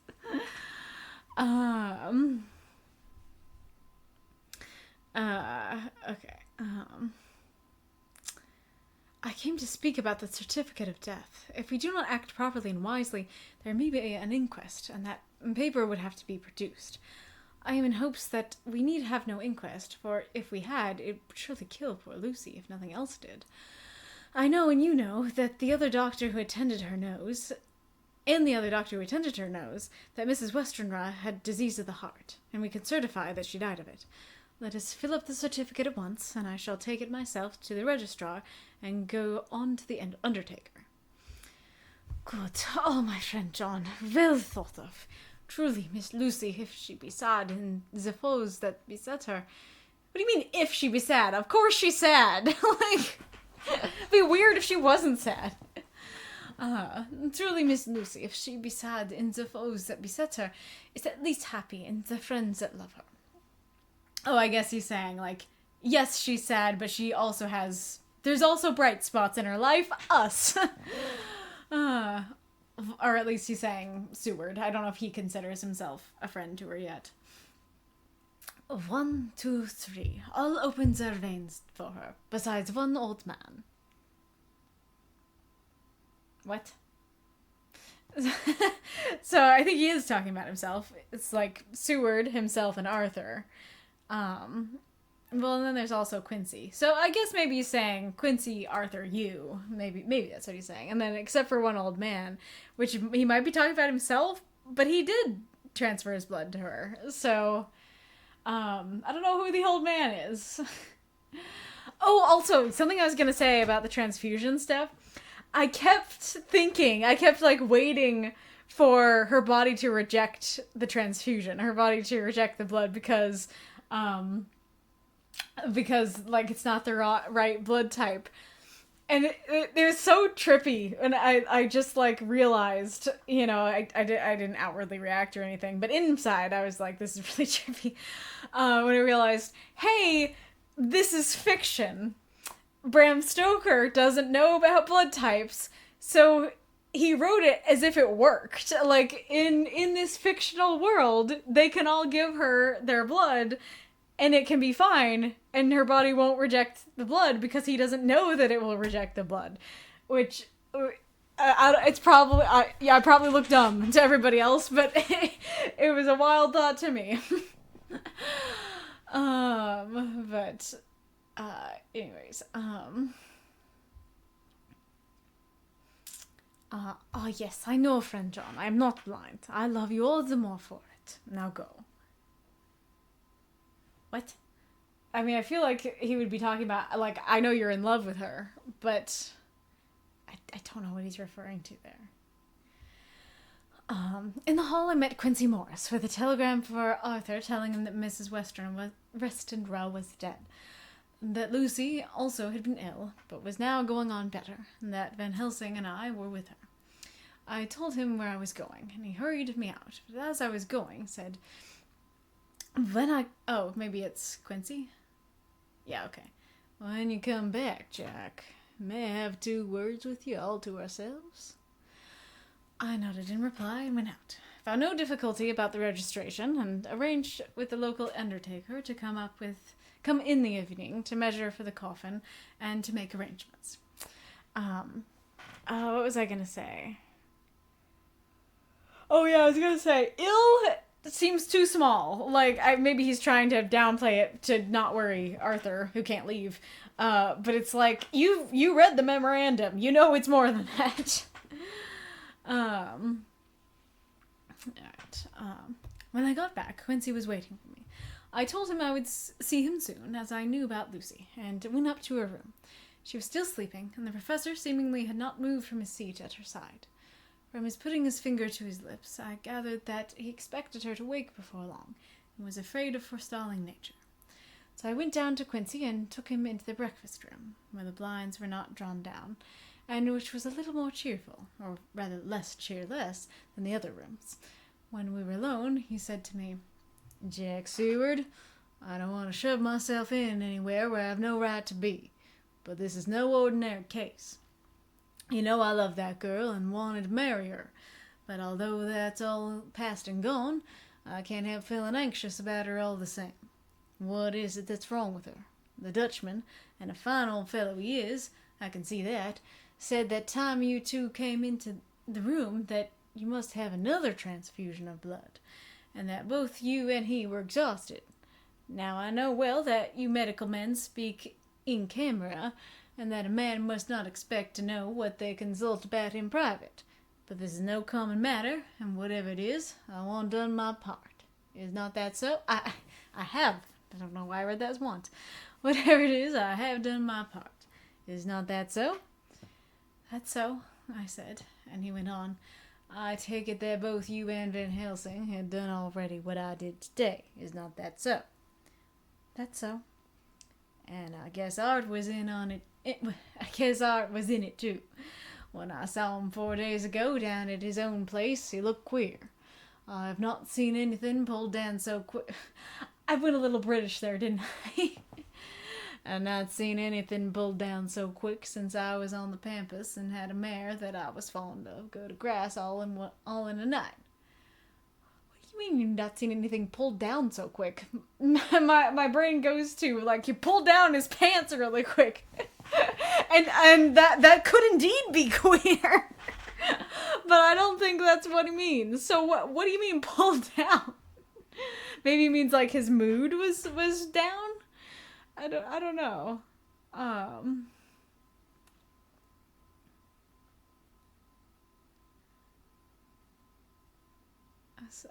Okay. I came to speak about the certificate of death. If we do not act properly and wisely, there may be an inquest, and that paper would have to be produced. I am in hopes that we need have no inquest, for if we had, it would surely kill poor Lucy, if nothing else did. I know, and you know, that the other doctor who attended her knows, that Mrs. Westenra had disease of the heart, and we can certify that she died of it. Let us fill up the certificate at once, and I shall take it myself to the registrar and go on to the undertaker. Good. Oh, my friend John, well thought of. Truly, Miss Lucy, if she be sad in the foes that beset her. What do you mean, if she be sad? Of course she's sad. Like, it'd be weird if she wasn't sad. Truly, Miss Lucy, if she be sad in the foes that beset her, is at least happy in the friends that love her. Oh, I guess he's saying, like, yes, she's sad, but she also has... There's also bright spots in her life. Us. Or at least he's saying Seward. I don't know if he considers himself a friend to her yet. 1, 2, 3. All open their veins for her, besides one old man. What? So I think he is talking about himself. It's like Seward, himself, and Arthur. Well, and then there's also Quincy. So I guess maybe he's saying Quincy, Arthur, you. Maybe that's what he's saying. And then except for one old man, which he might be talking about himself, but he did transfer his blood to her. So, I don't know who the old man is. Oh, also, something I was going to say about the transfusion stuff. I kept waiting for her body to reject the transfusion, her body to reject the blood because like it's not the right blood type, and it was so trippy. And I just like realized, you know, I didn't outwardly react or anything, but inside I was like, this is really trippy. When I realized, hey, this is fiction. Bram Stoker doesn't know about blood types, so he wrote it as if it worked. Like, in this fictional world, they can all give her their blood, and it can be fine, and her body won't reject the blood because he doesn't know that it will reject the blood. Which, it's probably, I probably look dumb to everybody else, but it was a wild thought to me. Anyways, oh yes, I know, friend John, I am not blind. I love you all the more for it. Now go. What? I mean, I feel like he would be talking about, like, I know you're in love with her, but I don't know what he's referring to there. In the hall I met Quincy Morris with a telegram for Arthur telling him that Mrs. Westenra was dead. That Lucy also had been ill, but was now going on better, and that Van Helsing and I were with her. I told him where I was going, and he hurried me out, but as I was going, said, oh, maybe it's Quincy? Yeah, okay. When you come back, Jack, may I have 2 words with you all to ourselves? I nodded in reply and went out. Found no difficulty about the registration, and arranged with the local undertaker to come in the evening to measure for the coffin and to make arrangements. What was I gonna say? Oh yeah, I was gonna say, ill seems too small. Like, maybe he's trying to downplay it to not worry Arthur, who can't leave. But it's like, you read the memorandum. You know it's more than that. Alright. When I got back, Quincy was waiting for me. I told him I would see him soon, as I knew about Lucy, and went up to her room. She was still sleeping, and the professor seemingly had not moved from his seat at her side. From his putting his finger to his lips, I gathered that he expected her to wake before long, and was afraid of forestalling nature. So I went down to Quincy and took him into the breakfast room, where the blinds were not drawn down, and which was a little more cheerful, or rather less cheerless, than the other rooms. When we were alone, he said to me, Jack Seward, I don't want to shove myself in anywhere where I have no right to be, but this is no ordinary case. You know I love that girl and wanted to marry her, but although that's all past and gone, I can't help feeling anxious about her all the same. What is it that's wrong with her? The Dutchman, and a fine old fellow he is, I can see that, said that time you two came into the room that you must have another transfusion of blood, and that both you and he were exhausted. Now I know well that you medical men speak in camera, and that a man must not expect to know what they consult about in private. But this is no common matter, and whatever it is, I want done my part. Is not that so? I have. I don't know why I read that once. Whatever it is, I have done my part. Is not that so? That's so, I said, and he went on. I take it that both you and Van Helsing had done already what I did today. Is not that so? That's so. And I guess Art was in on it. I guess Art was in it too. When I saw him 4 days ago down at his own place, he looked queer. I have not seen anything pulled down so quick. I went a little British there, didn't I? I've not seen anything pulled down so quick since I was on the pampas and had a mare that I was fond of go to grass all in a night. What do you mean you've not seen anything pulled down so quick? My brain goes to, like, you pulled down his pants really quick. and that could indeed be queer. But I don't think that's what he means. So what do you mean pulled down? Maybe he means like his mood was down? I don't know. I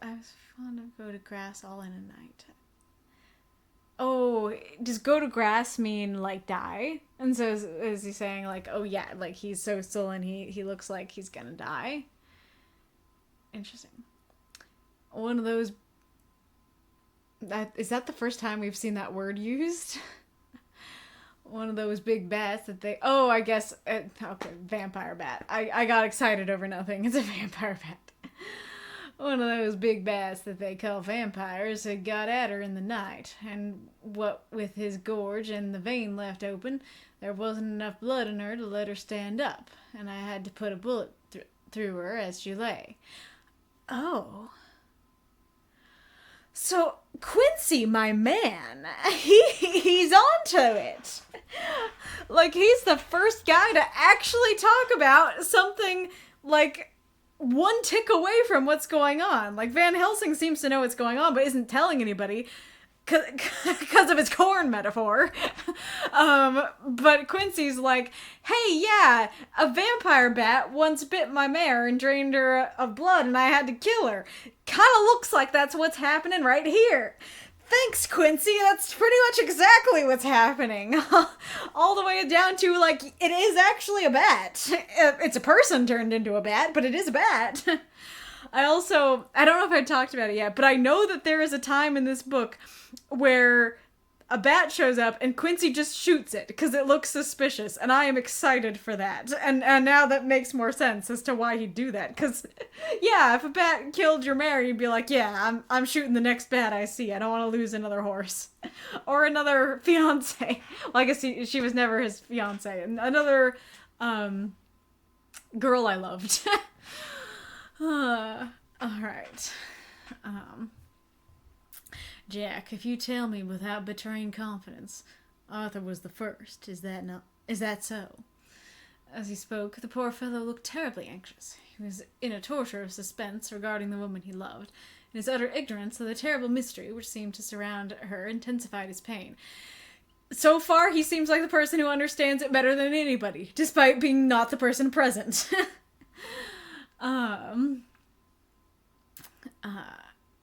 was fond of go to grass all in a night. Oh, does go to grass mean like die? And so is he saying like, oh yeah, like he's so still and he looks like he's gonna die? Interesting. One of those. Is that the first time we've seen that word used? One of those big bats that they... Oh, I guess... okay, vampire bat. I got excited over nothing. It's a vampire bat. One of those big bats that they call vampires had got at her in the night, and what with his gorge and the vein left open, there wasn't enough blood in her to let her stand up, and I had to put a bullet through her as she lay. Oh... So, Quincy, my man, he's onto it. Like, he's the first guy to actually talk about something, like, one tick away from what's going on. Like, Van Helsing seems to know what's going on, but isn't telling anybody because of his corn metaphor. But Quincy's like, hey, yeah, a vampire bat once bit my mare and drained her of blood and I had to kill her. Kind of looks like that's what's happening right here. Thanks, Quincy. That's pretty much exactly what's happening. All the way down to, like, it is actually a bat. It's a person turned into a bat, but it is a bat. I don't know if I talked about it yet, but I know that there is a time in this book where a bat shows up and Quincy just shoots it because it looks suspicious, and I am excited for that. And now that makes more sense as to why he'd do that. Because, yeah, if a bat killed your mare, you'd be like, yeah, I'm shooting the next bat I see. I don't want to lose another horse. Or another fiance. Well, I guess she was never his fiance. Another girl I loved. Alright. Jack, if you tell me without betraying confidence, Arthur was the first, is that so? As he spoke, the poor fellow looked terribly anxious. He was in a torture of suspense regarding the woman he loved, and his utter ignorance of the terrible mystery which seemed to surround her intensified his pain. So far, he seems like the person who understands it better than anybody, despite being not the person present.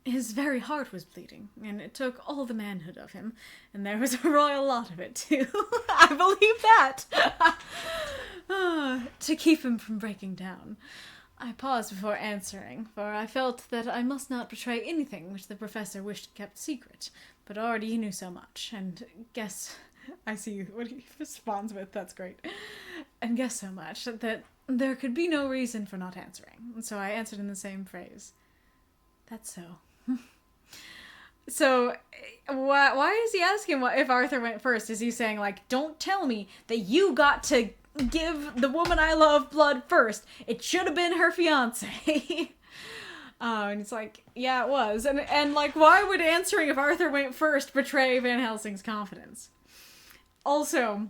His very heart was bleeding, and it took all the manhood of him, and there was a royal lot of it, too. I believe that! To keep him from breaking down. I paused before answering, for I felt that I must not betray anything which the professor wished kept secret, but already he knew so much, and guess... I see what he responds with, that's great. And guess so much that there could be no reason for not answering, and so I answered in the same phrase. That's so. So, why is he asking if Arthur went first? Is he saying, like, don't tell me that you got to give the woman I love blood first? It should have been her fiance. And it's like, yeah, it was. And like, why would answering if Arthur went first betray Van Helsing's confidence? Also,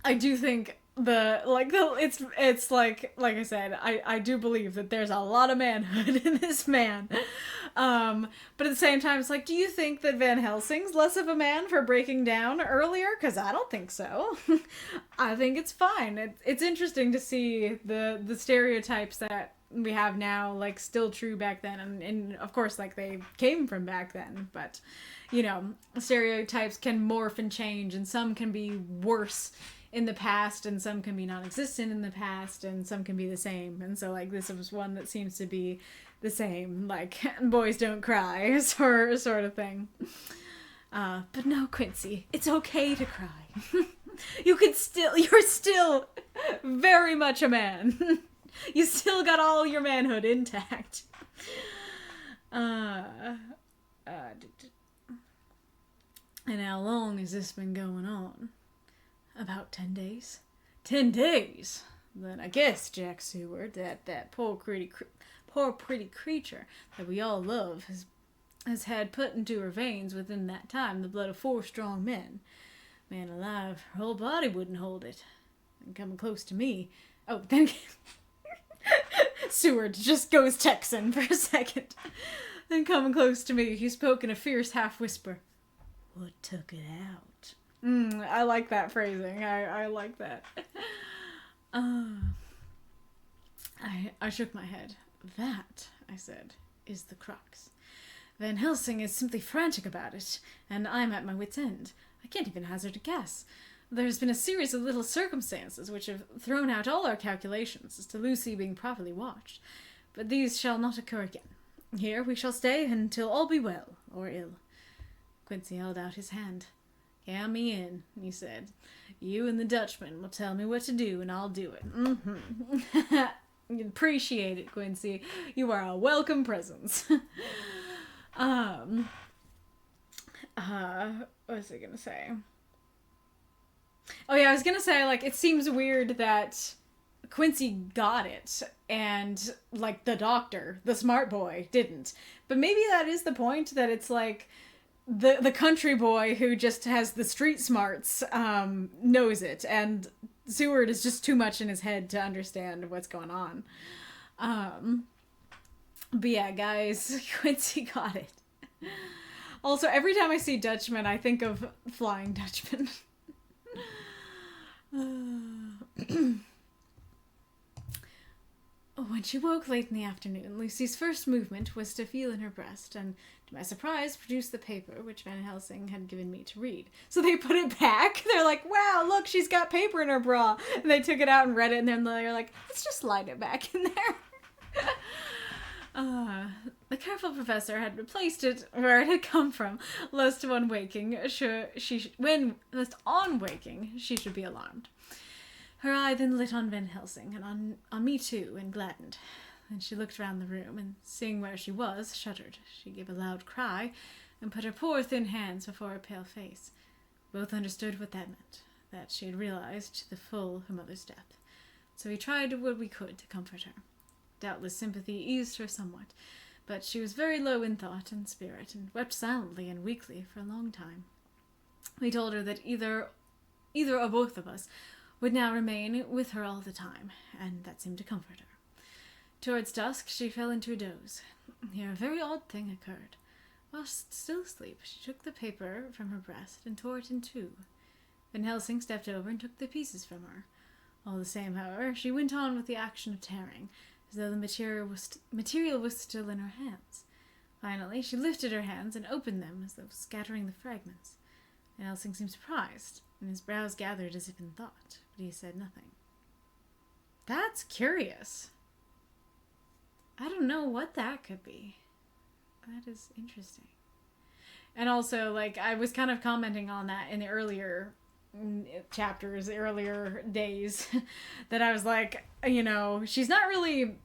I do think it's like I said, I do believe that there's a lot of manhood in this man. But at the same time, it's like, do you think that Van Helsing's less of a man for breaking down earlier? Because I don't think so. I think it's fine. It's interesting to see the stereotypes that we have now, like, still true back then, and of course, like, they came from back then, but, you know, stereotypes can morph and change, and some can be worse in the past, and some can be non-existent in the past, and some can be the same, and so, like, this was one that seems to be the same, like, boys don't cry, sort of thing. But no, Quincy, it's okay to cry. You're still very much a man. You still got all your manhood intact. And how long has this been going on? About 10 days. 10 days? Then I guess Jack Seward, that poor pretty creature that we all love, has had put into her veins within that time the blood of 4 strong men. Man alive, her whole body wouldn't hold it. And coming close to me... Oh, then... Seward just goes Texan for a second. Then coming close to me, he spoke in a fierce half-whisper. What took it out? I like that phrasing. I like that. I shook my head. That, I said, is the crux. Van Helsing is simply frantic about it, and I'm at my wit's end. I can't even hazard a guess. There's been a series of little circumstances which have thrown out all our calculations as to Lucy being properly watched, but these shall not occur again. Here we shall stay until all be well, or ill. Quincy held out his hand. Count me in, he said. You and the Dutchman will tell me what to do, and I'll do it. Appreciate it, Quincy. You are a welcome presence. What was I gonna say? Oh yeah, I was gonna say, like, it seems weird that Quincy got it, and, like, the doctor, the smart boy, didn't. But maybe that is the point, that it's, like, the country boy who just has the street smarts, knows it, and Seward is just too much in his head to understand what's going on. But yeah, guys, Quincy got it. Also, every time I see Dutchman, I think of Flying Dutchman. When she woke late in the afternoon, Lucy's first movement was to feel in her breast, and, to my surprise, produce the paper which Van Helsing had given me to read. So they put it back. They're like, wow, look, she's got paper in her bra. And they took it out and read it, and then they're like, let's just slide it back in there. The careful professor had replaced it where it had come from, lest on waking she should be alarmed. Her eye then lit on Van Helsing, and on me too, and gladdened. Then she looked round the room, and seeing where she was, shuddered. She gave a loud cry, and put her poor thin hands before her pale face. Both understood what that meant, that she had realized to the full her mother's death. So we tried what we could to comfort her. Doubtless sympathy eased her somewhat, but she was very low in thought and spirit, and wept silently and weakly for a long time. We told her that either or both of us would now remain with her all the time, and that seemed to comfort her. Towards dusk she fell into a doze. Here a very odd thing occurred. Whilst still asleep, she took the paper from her breast and tore it in two. Van Helsing stepped over and took the pieces from her. All the same, however, she went on with the action of tearing, as though the material was still in her hands. Finally, she lifted her hands and opened them as though scattering the fragments. Van Helsing seemed surprised, and his brows gathered as if in thought, but he said nothing. That's curious. I don't know what that could be. That is interesting. And also, like, I was kind of commenting on that in the earlier chapters, earlier days, that I was like, you know, she's not really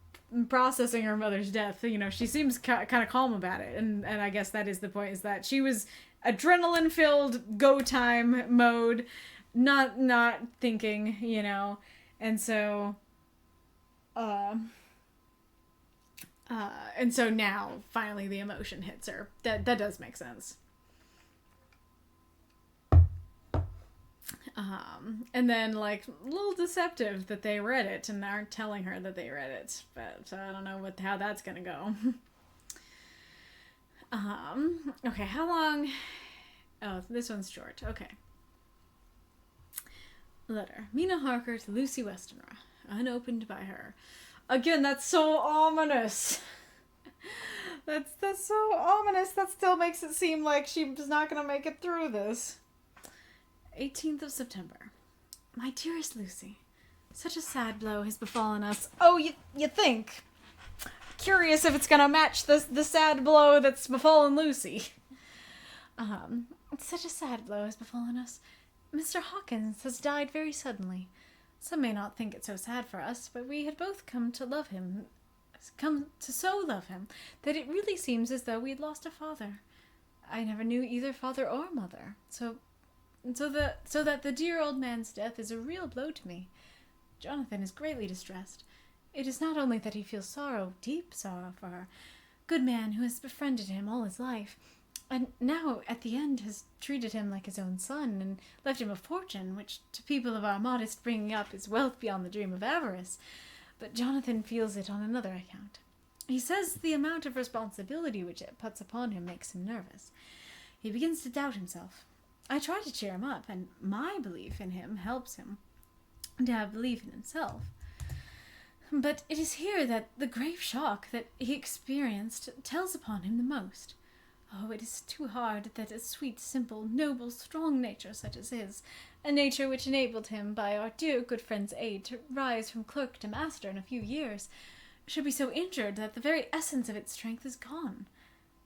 processing her mother's death. You know, she seems kind of calm about it, and I guess that is the point, is that she was adrenaline filled, go time mode, not thinking, you know, and so now finally the emotion hits her. That does make sense. And then, like, a little deceptive that they read it and aren't telling her that they read it. But I don't know how that's gonna go. Okay, how long? Oh, this one's short. Okay. Letter. Mina Harker to Lucy Westenra. Unopened by her. Again, that's so ominous. That's so ominous. That still makes it seem like she's not gonna make it through this. 18th of September. My dearest Lucy, such a sad blow has befallen us. Oh, you think? Curious if it's gonna match the sad blow that's befallen Lucy. Such a sad blow has befallen us. Mr. Hawkins has died very suddenly. Some may not think it so sad for us, but we had both come to love him, so love him, that it really seems as though we had lost a father. I never knew either father or mother, so that the dear old man's death is a real blow to me. Jonathan is greatly distressed. It is not only that he feels sorrow, deep sorrow for her, good man who has befriended him all his life, and now at the end has treated him like his own son, and left him a fortune, which to people of our modest bringing up is wealth beyond the dream of avarice. But Jonathan feels it on another account. He says the amount of responsibility which it puts upon him makes him nervous. He begins to doubt himself. I try to cheer him up, and my belief in him helps him to have belief in himself. But it is here that the grave shock that he experienced tells upon him the most. Oh, it is too hard that a sweet, simple, noble, strong nature such as his, a nature which enabled him, by our dear good friend's aid, to rise from clerk to master in a few years, should be so injured that the very essence of its strength is gone.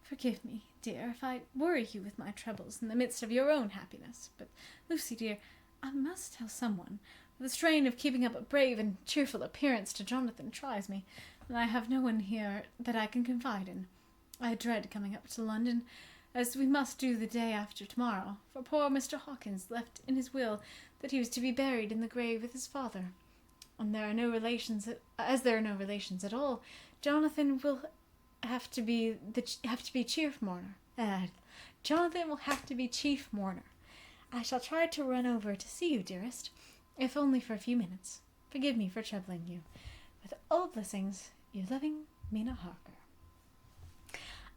Forgive me, dear, if I worry you with my troubles in the midst of your own happiness. But, Lucy, dear, I must tell someone. The strain of keeping up a brave and cheerful appearance to Jonathan tries me, and I have no one here that I can confide in. I dread coming up to London, as we must do the day after tomorrow, for poor Mr. Hawkins left in his will that he was to be buried in the grave with his father. And there are no relations, at all, Jonathan will have to be chief mourner. Jonathan will have to be chief mourner. I shall try to run over to see you, dearest, if only for a few minutes. Forgive me for troubling you. With all blessings, your loving Mina Harker.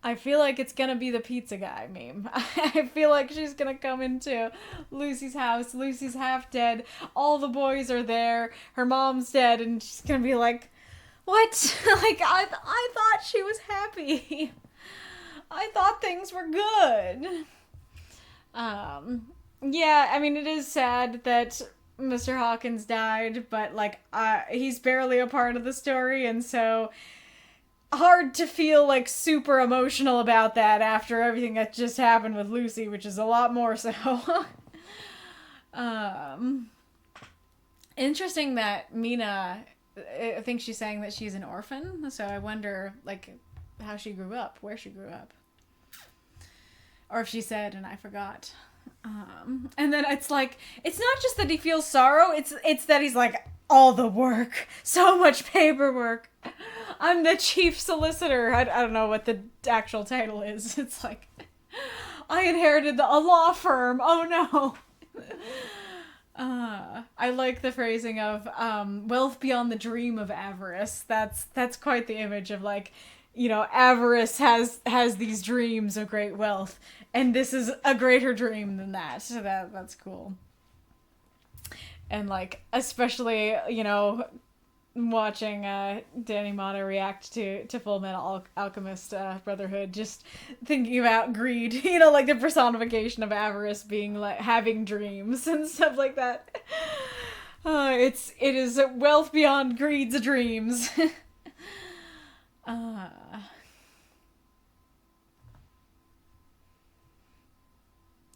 I feel like it's gonna be the pizza guy meme. I feel like she's gonna come into Lucy's house. Lucy's half dead. All the boys are there. Her mom's dead, and she's gonna be like, "What? Like, I thought she was happy. I thought things were good." Yeah, I mean, it is sad that Mr. Hawkins died, but, like, he's barely a part of the story, and so hard to feel, like, super emotional about that after everything that just happened with Lucy, which is a lot more so. Interesting that Mina, I think she's saying that she's an orphan, so I wonder, like, how she grew up, where she grew up. Or if she said and I forgot. And then it's like, it's not just that he feels sorrow, it's that he's like, all the work, so much paperwork. I'm the chief solicitor. I don't know what the actual title is. It's like, I inherited a law firm. Oh no. I like the phrasing of wealth beyond the dream of avarice. That's quite the image of, like, you know, avarice has these dreams of great wealth, and this is a greater dream than that. So that's cool. And, like, especially, you know, watching Danny Mata react to Full Metal Alchemist Brotherhood, just thinking about greed, you know, like the personification of avarice being like having dreams and stuff like that. It is wealth beyond greed's dreams.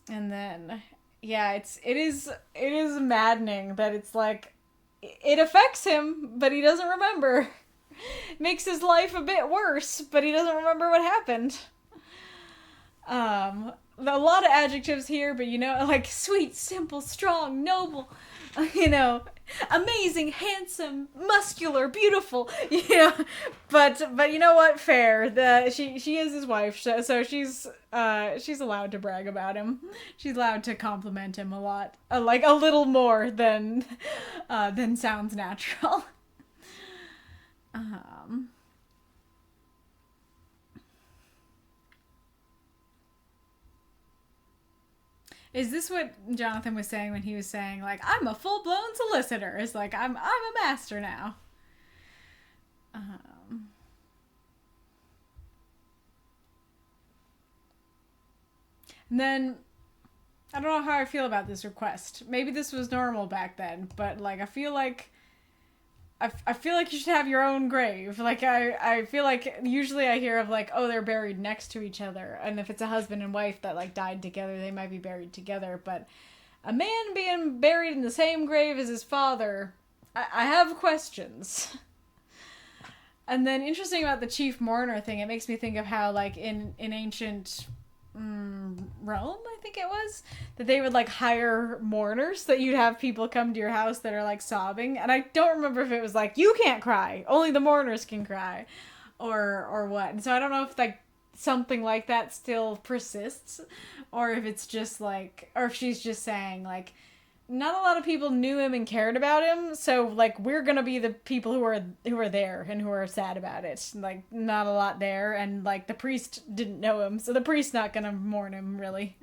And then, yeah, it is maddening that it's like, it affects him, but he doesn't remember. Makes his life a bit worse, but he doesn't remember what happened. A lot of adjectives here, but like sweet, simple, strong, noble, amazing, handsome, muscular, beautiful, but you know what? Fair. She is his wife, so she's allowed to brag about him. She's allowed to compliment him a lot, like a little more than sounds natural. Is this what Jonathan was saying when he was saying, like, I'm a full-blown solicitor? It's like, I'm a master now. And then, I don't know how I feel about this request. Maybe this was normal back then, but, like, I feel like you should have your own grave. Like, I feel like usually I hear of, like, oh, they're buried next to each other. And if it's a husband and wife that, like, died together, they might be buried together. But a man being buried in the same grave as his father, I have questions. And then, interesting about the chief mourner thing, it makes me think of how, like, in ancient Rome, I think it was, that they would like hire mourners, that you'd have people come to your house that are like sobbing, and I don't remember if it was like, you can't cry, only the mourners can cry, or what. And so I don't know if like something like that still persists, or if it's just like, or if she's just saying like, not a lot of people knew him and cared about him, so like we're gonna be the people who are there and who are sad about it. Like not a lot there, and like the priest didn't know him, so the priest's not gonna mourn him really.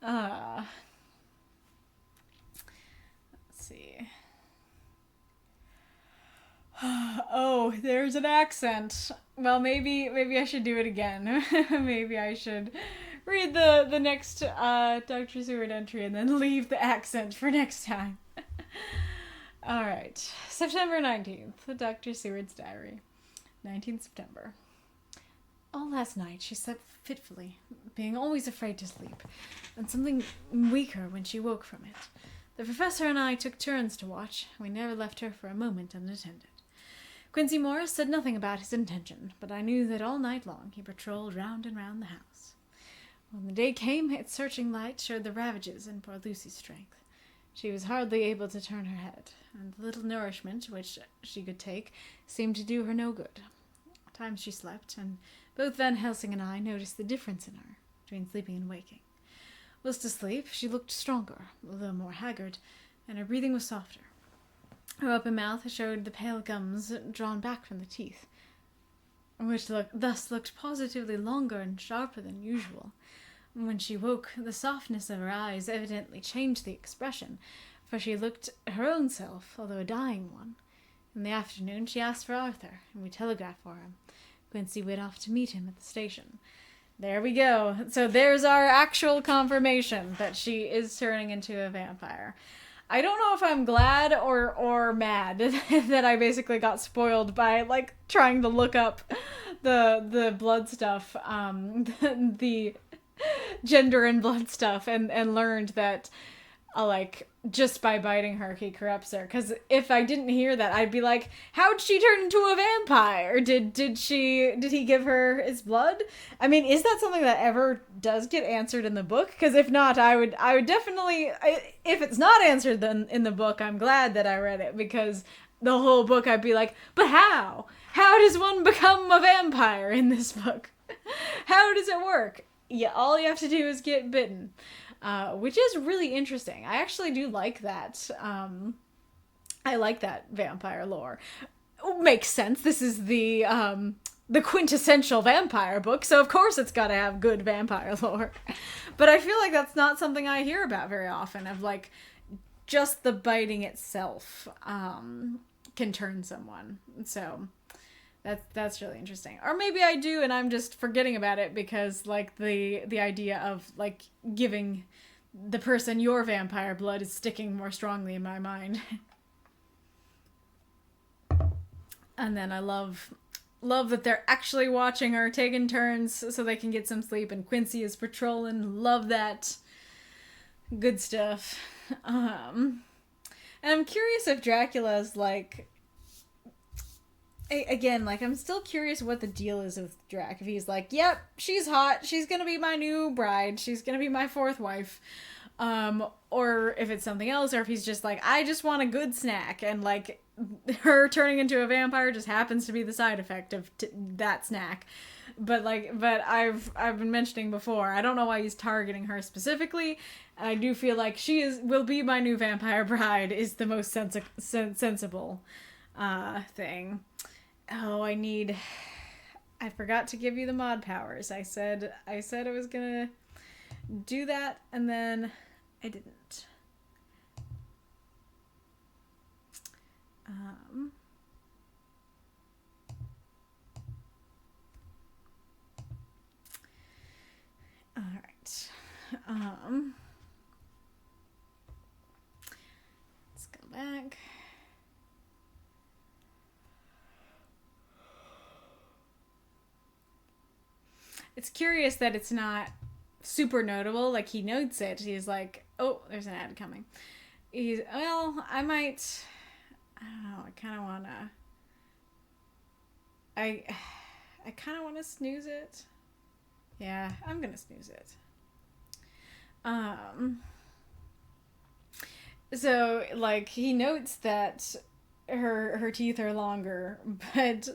Let's see. Oh, there's an accent. Well, maybe I should do it again. Maybe I should read the next Dr. Seward entry and then leave the accent for next time. Alright. September 19th. Dr. Seward's diary. 19th September. All last night she slept fitfully, being always afraid to sleep, and something weaker when she woke from it. The professor and I took turns to watch. We never left her for a moment unattended. Quincy Morris said nothing about his intention, but I knew that all night long he patrolled round and round the house. When the day came, its searching light showed the ravages in poor Lucy's strength. She was hardly able to turn her head, and the little nourishment which she could take seemed to do her no good. At times she slept, and both Van Helsing and I noticed the difference in her, between sleeping and waking. Whilst asleep, she looked stronger, although more haggard, and her breathing was softer. Her open mouth showed the pale gums drawn back from the teeth, which thus looked positively longer and sharper than usual. When she woke, the softness of her eyes evidently changed the expression, for she looked her own self, although a dying one. In the afternoon she asked for Arthur, and we telegraphed for him. Quincy went off to meet him at the station. There we go. So there's our actual confirmation that she is turning into a vampire. I don't know if I'm glad or mad that I basically got spoiled by, like, trying to look up the blood stuff, the gender and blood stuff, and learned that, like, just by biting her, he corrupts her. Because if I didn't hear that, I'd be like, how'd she turn into a vampire? Did he give her his blood? I mean, is that something that ever does get answered in the book? Because if not, I would definitely, if it's not answered in the book, I'm glad that I read it, because the whole book I'd be like, but how? How does one become a vampire in this book? How does it work? Yeah, all you have to do is get bitten. Which is really interesting. I actually do like that. I like that vampire lore. Makes sense. This is the quintessential vampire book, so of course it's gotta have good vampire lore. But I feel like that's not something I hear about very often, of like, just the biting itself can turn someone. So that's really interesting. Or maybe I do and I'm just forgetting about it, because like the idea of like giving the person your vampire blood is sticking more strongly in my mind. And then I love that they're actually watching her, taking turns so they can get some sleep, and Quincy is patrolling. Love that. Good stuff. And I'm curious if Dracula's like, again, like, I'm still curious what the deal is with Drac. If he's like, yep, she's hot, she's gonna be my new bride, she's gonna be my fourth wife. Or if it's something else, or if he's just like, I just want a good snack, and like, her turning into a vampire just happens to be the side effect of that snack. But I've been mentioning before, I don't know why he's targeting her specifically. I do feel like will be my new vampire bride is the most sensible thing. Oh, I forgot to give you the mod powers. I said I was gonna do that, and then I didn't. All right. Let's go back. It's curious that it's not super notable. Like, he notes it. He's like, oh, there's an ad coming. I might, I don't know, I kind of want to snooze it. Yeah, I'm gonna snooze it. So, like, he notes that her teeth are longer, but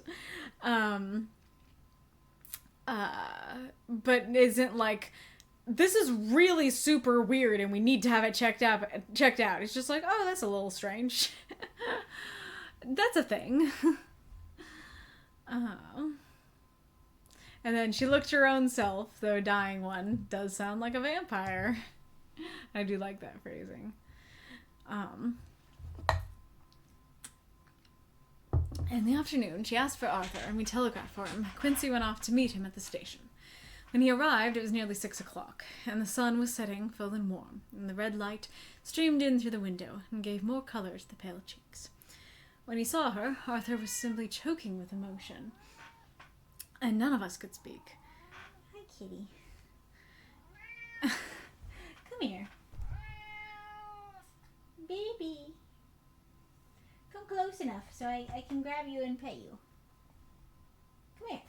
isn't like, this is really super weird and we need to have it checked out. It's just like, oh, that's a little strange. That's a thing. And then she looked her own self, though a dying one does sound like a vampire. I do like that phrasing. In the afternoon, she asked for Arthur, and we telegraphed for him. Quincy went off to meet him at the station. When he arrived, it was nearly 6 o'clock, and the sun was setting full and warm, and the red light streamed in through the window and gave more color to the pale cheeks. When he saw her, Arthur was simply choking with emotion, and none of us could speak. Hi, kitty. Come here. Baby. Come close enough so I can grab you and pet you. Come here.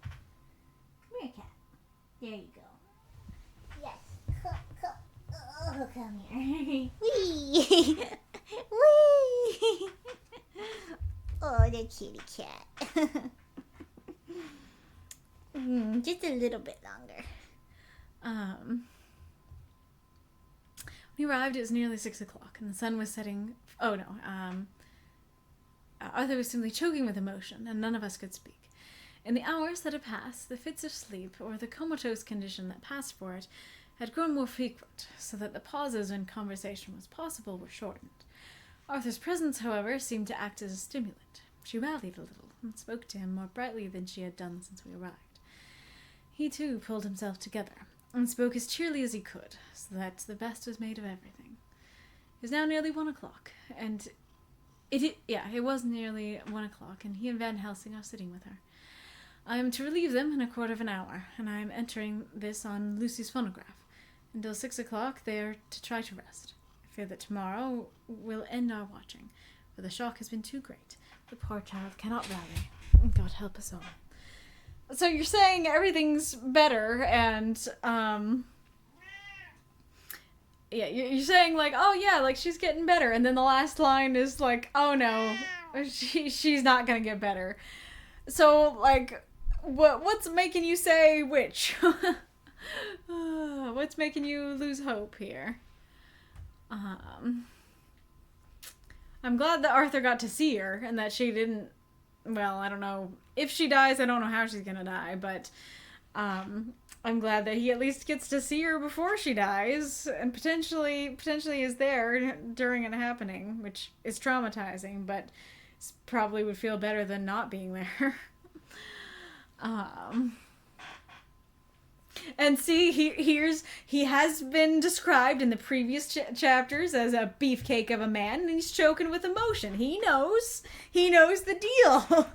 Come here, cat. There you go. Yes. Come. Oh, come here. Wee. Wee. Oh, the kitty cat. Just a little bit longer. When we arrived, it was nearly 6 o'clock, and the sun was setting. Oh no. Arthur was simply choking with emotion, and none of us could speak. In the hours that had passed, the fits of sleep, or the comatose condition that passed for it, had grown more frequent, so that the pauses when conversation was possible were shortened. Arthur's presence, however, seemed to act as a stimulant. She rallied a little, and spoke to him more brightly than she had done since we arrived. He, too, pulled himself together, and spoke as cheerily as he could, so that the best was made of everything. It was now nearly 1 o'clock, and it was nearly 1 o'clock, and he and Van Helsing are sitting with her. I am to relieve them in a quarter of an hour, and I am entering this on Lucy's phonograph. Until 6 o'clock they are to try to rest. I fear that tomorrow will end our watching, for the shock has been too great. The poor child cannot rally. God help us all. So you're saying everything's better, and, yeah, you're saying, like, oh, yeah, like, she's getting better, and then the last line is, like, oh, no, she's not gonna get better. So, like, what's making you say which? What's making you lose hope here? I'm glad that Arthur got to see her, and that she didn't, well, I don't know. If she dies, I don't know how she's gonna die, but, I'm glad that he at least gets to see her before she dies, and potentially is there during it happening, which is traumatizing, but probably would feel better than not being there. And see, he has been described in the previous chapters as a beefcake of a man, and he's choking with emotion. He knows the deal.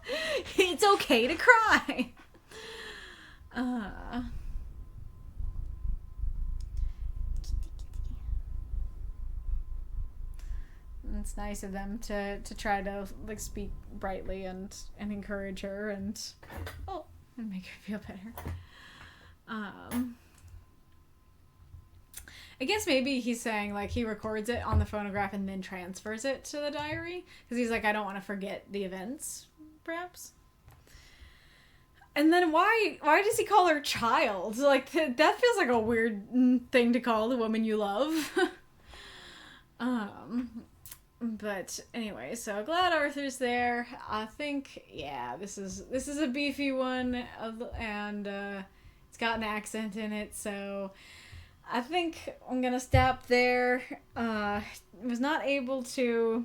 It's okay to cry. It's nice of them to try to like speak brightly and encourage her and make her feel better. I guess maybe he's saying like he records it on the phonograph and then transfers it to the diary because he's like, I don't want to forget the events, perhaps. And then why does he call her child? Like that feels like a weird thing to call the woman you love. But anyway, so glad Arthur's there. I think this is a beefy one, and it's got an accent in it, so I think I'm gonna stop there. Was not able to.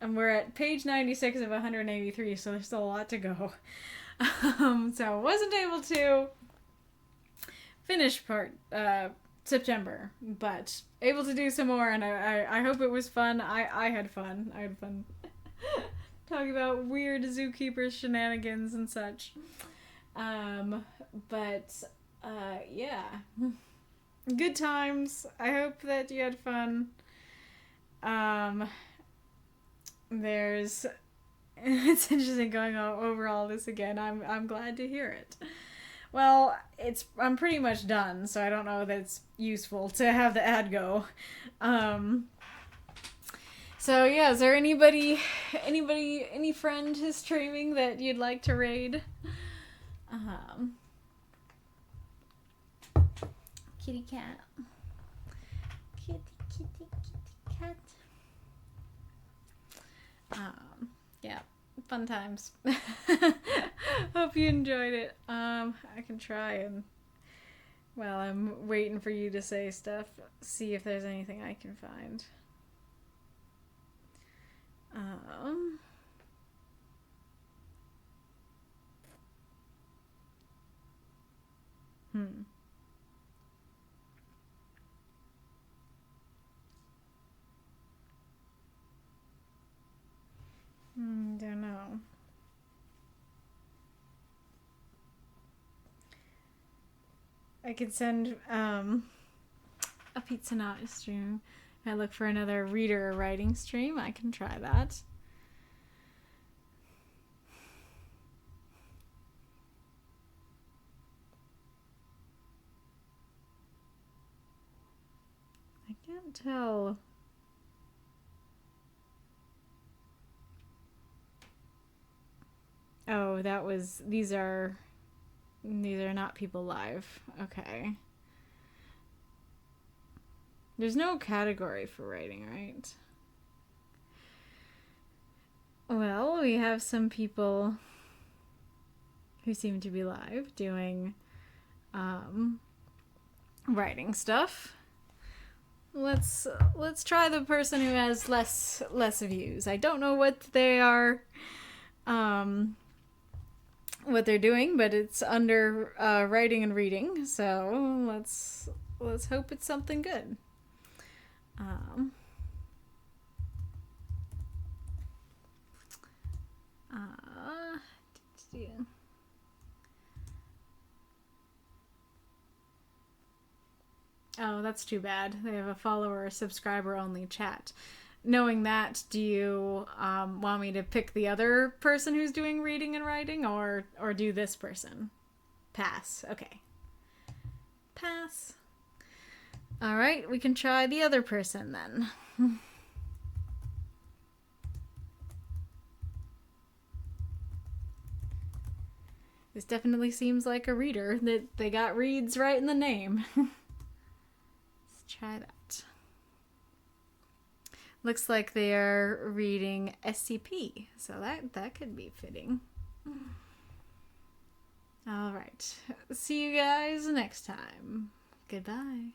And we're at page 96 of 183, so there's still a lot to go. So wasn't able to finish part September, but able to do some more, and I hope it was fun. I had fun. I had fun talking about weird zookeeper shenanigans and such. Yeah. Good times. I hope that you had fun. It's interesting going over all this again. I'm glad to hear it. Well, I'm pretty much done, so I don't know that it's useful to have the ad go. So yeah, is there any friend who's streaming that you'd like to raid? Kitty cat. Kitty cat. Yeah, fun times. Hope you enjoyed it. I can try and while I'm waiting for you to say stuff, see if there's anything I can find. Don't know. I could send a Pizza Nut stream. I look for another reader or writing stream. I can try that. I can't tell. Oh, these are not people live. Okay. There's no category for writing, right? Well, we have some people who seem to be live doing writing stuff. Let's try the person who has less views. I don't know what they are what they're doing, but it's under writing and reading, so let's hope it's something good. Oh, that's too bad. They have a follower or subscriber only chat. Knowing that, do you want me to pick the other person who's doing reading and writing, or do this person? Pass. Okay. Pass. All right, we can try the other person then. This definitely seems like a reader. That they got reads right in the name. Let's try that. Looks like they are reading SCP, so that could be fitting. All right. See you guys next time. Goodbye.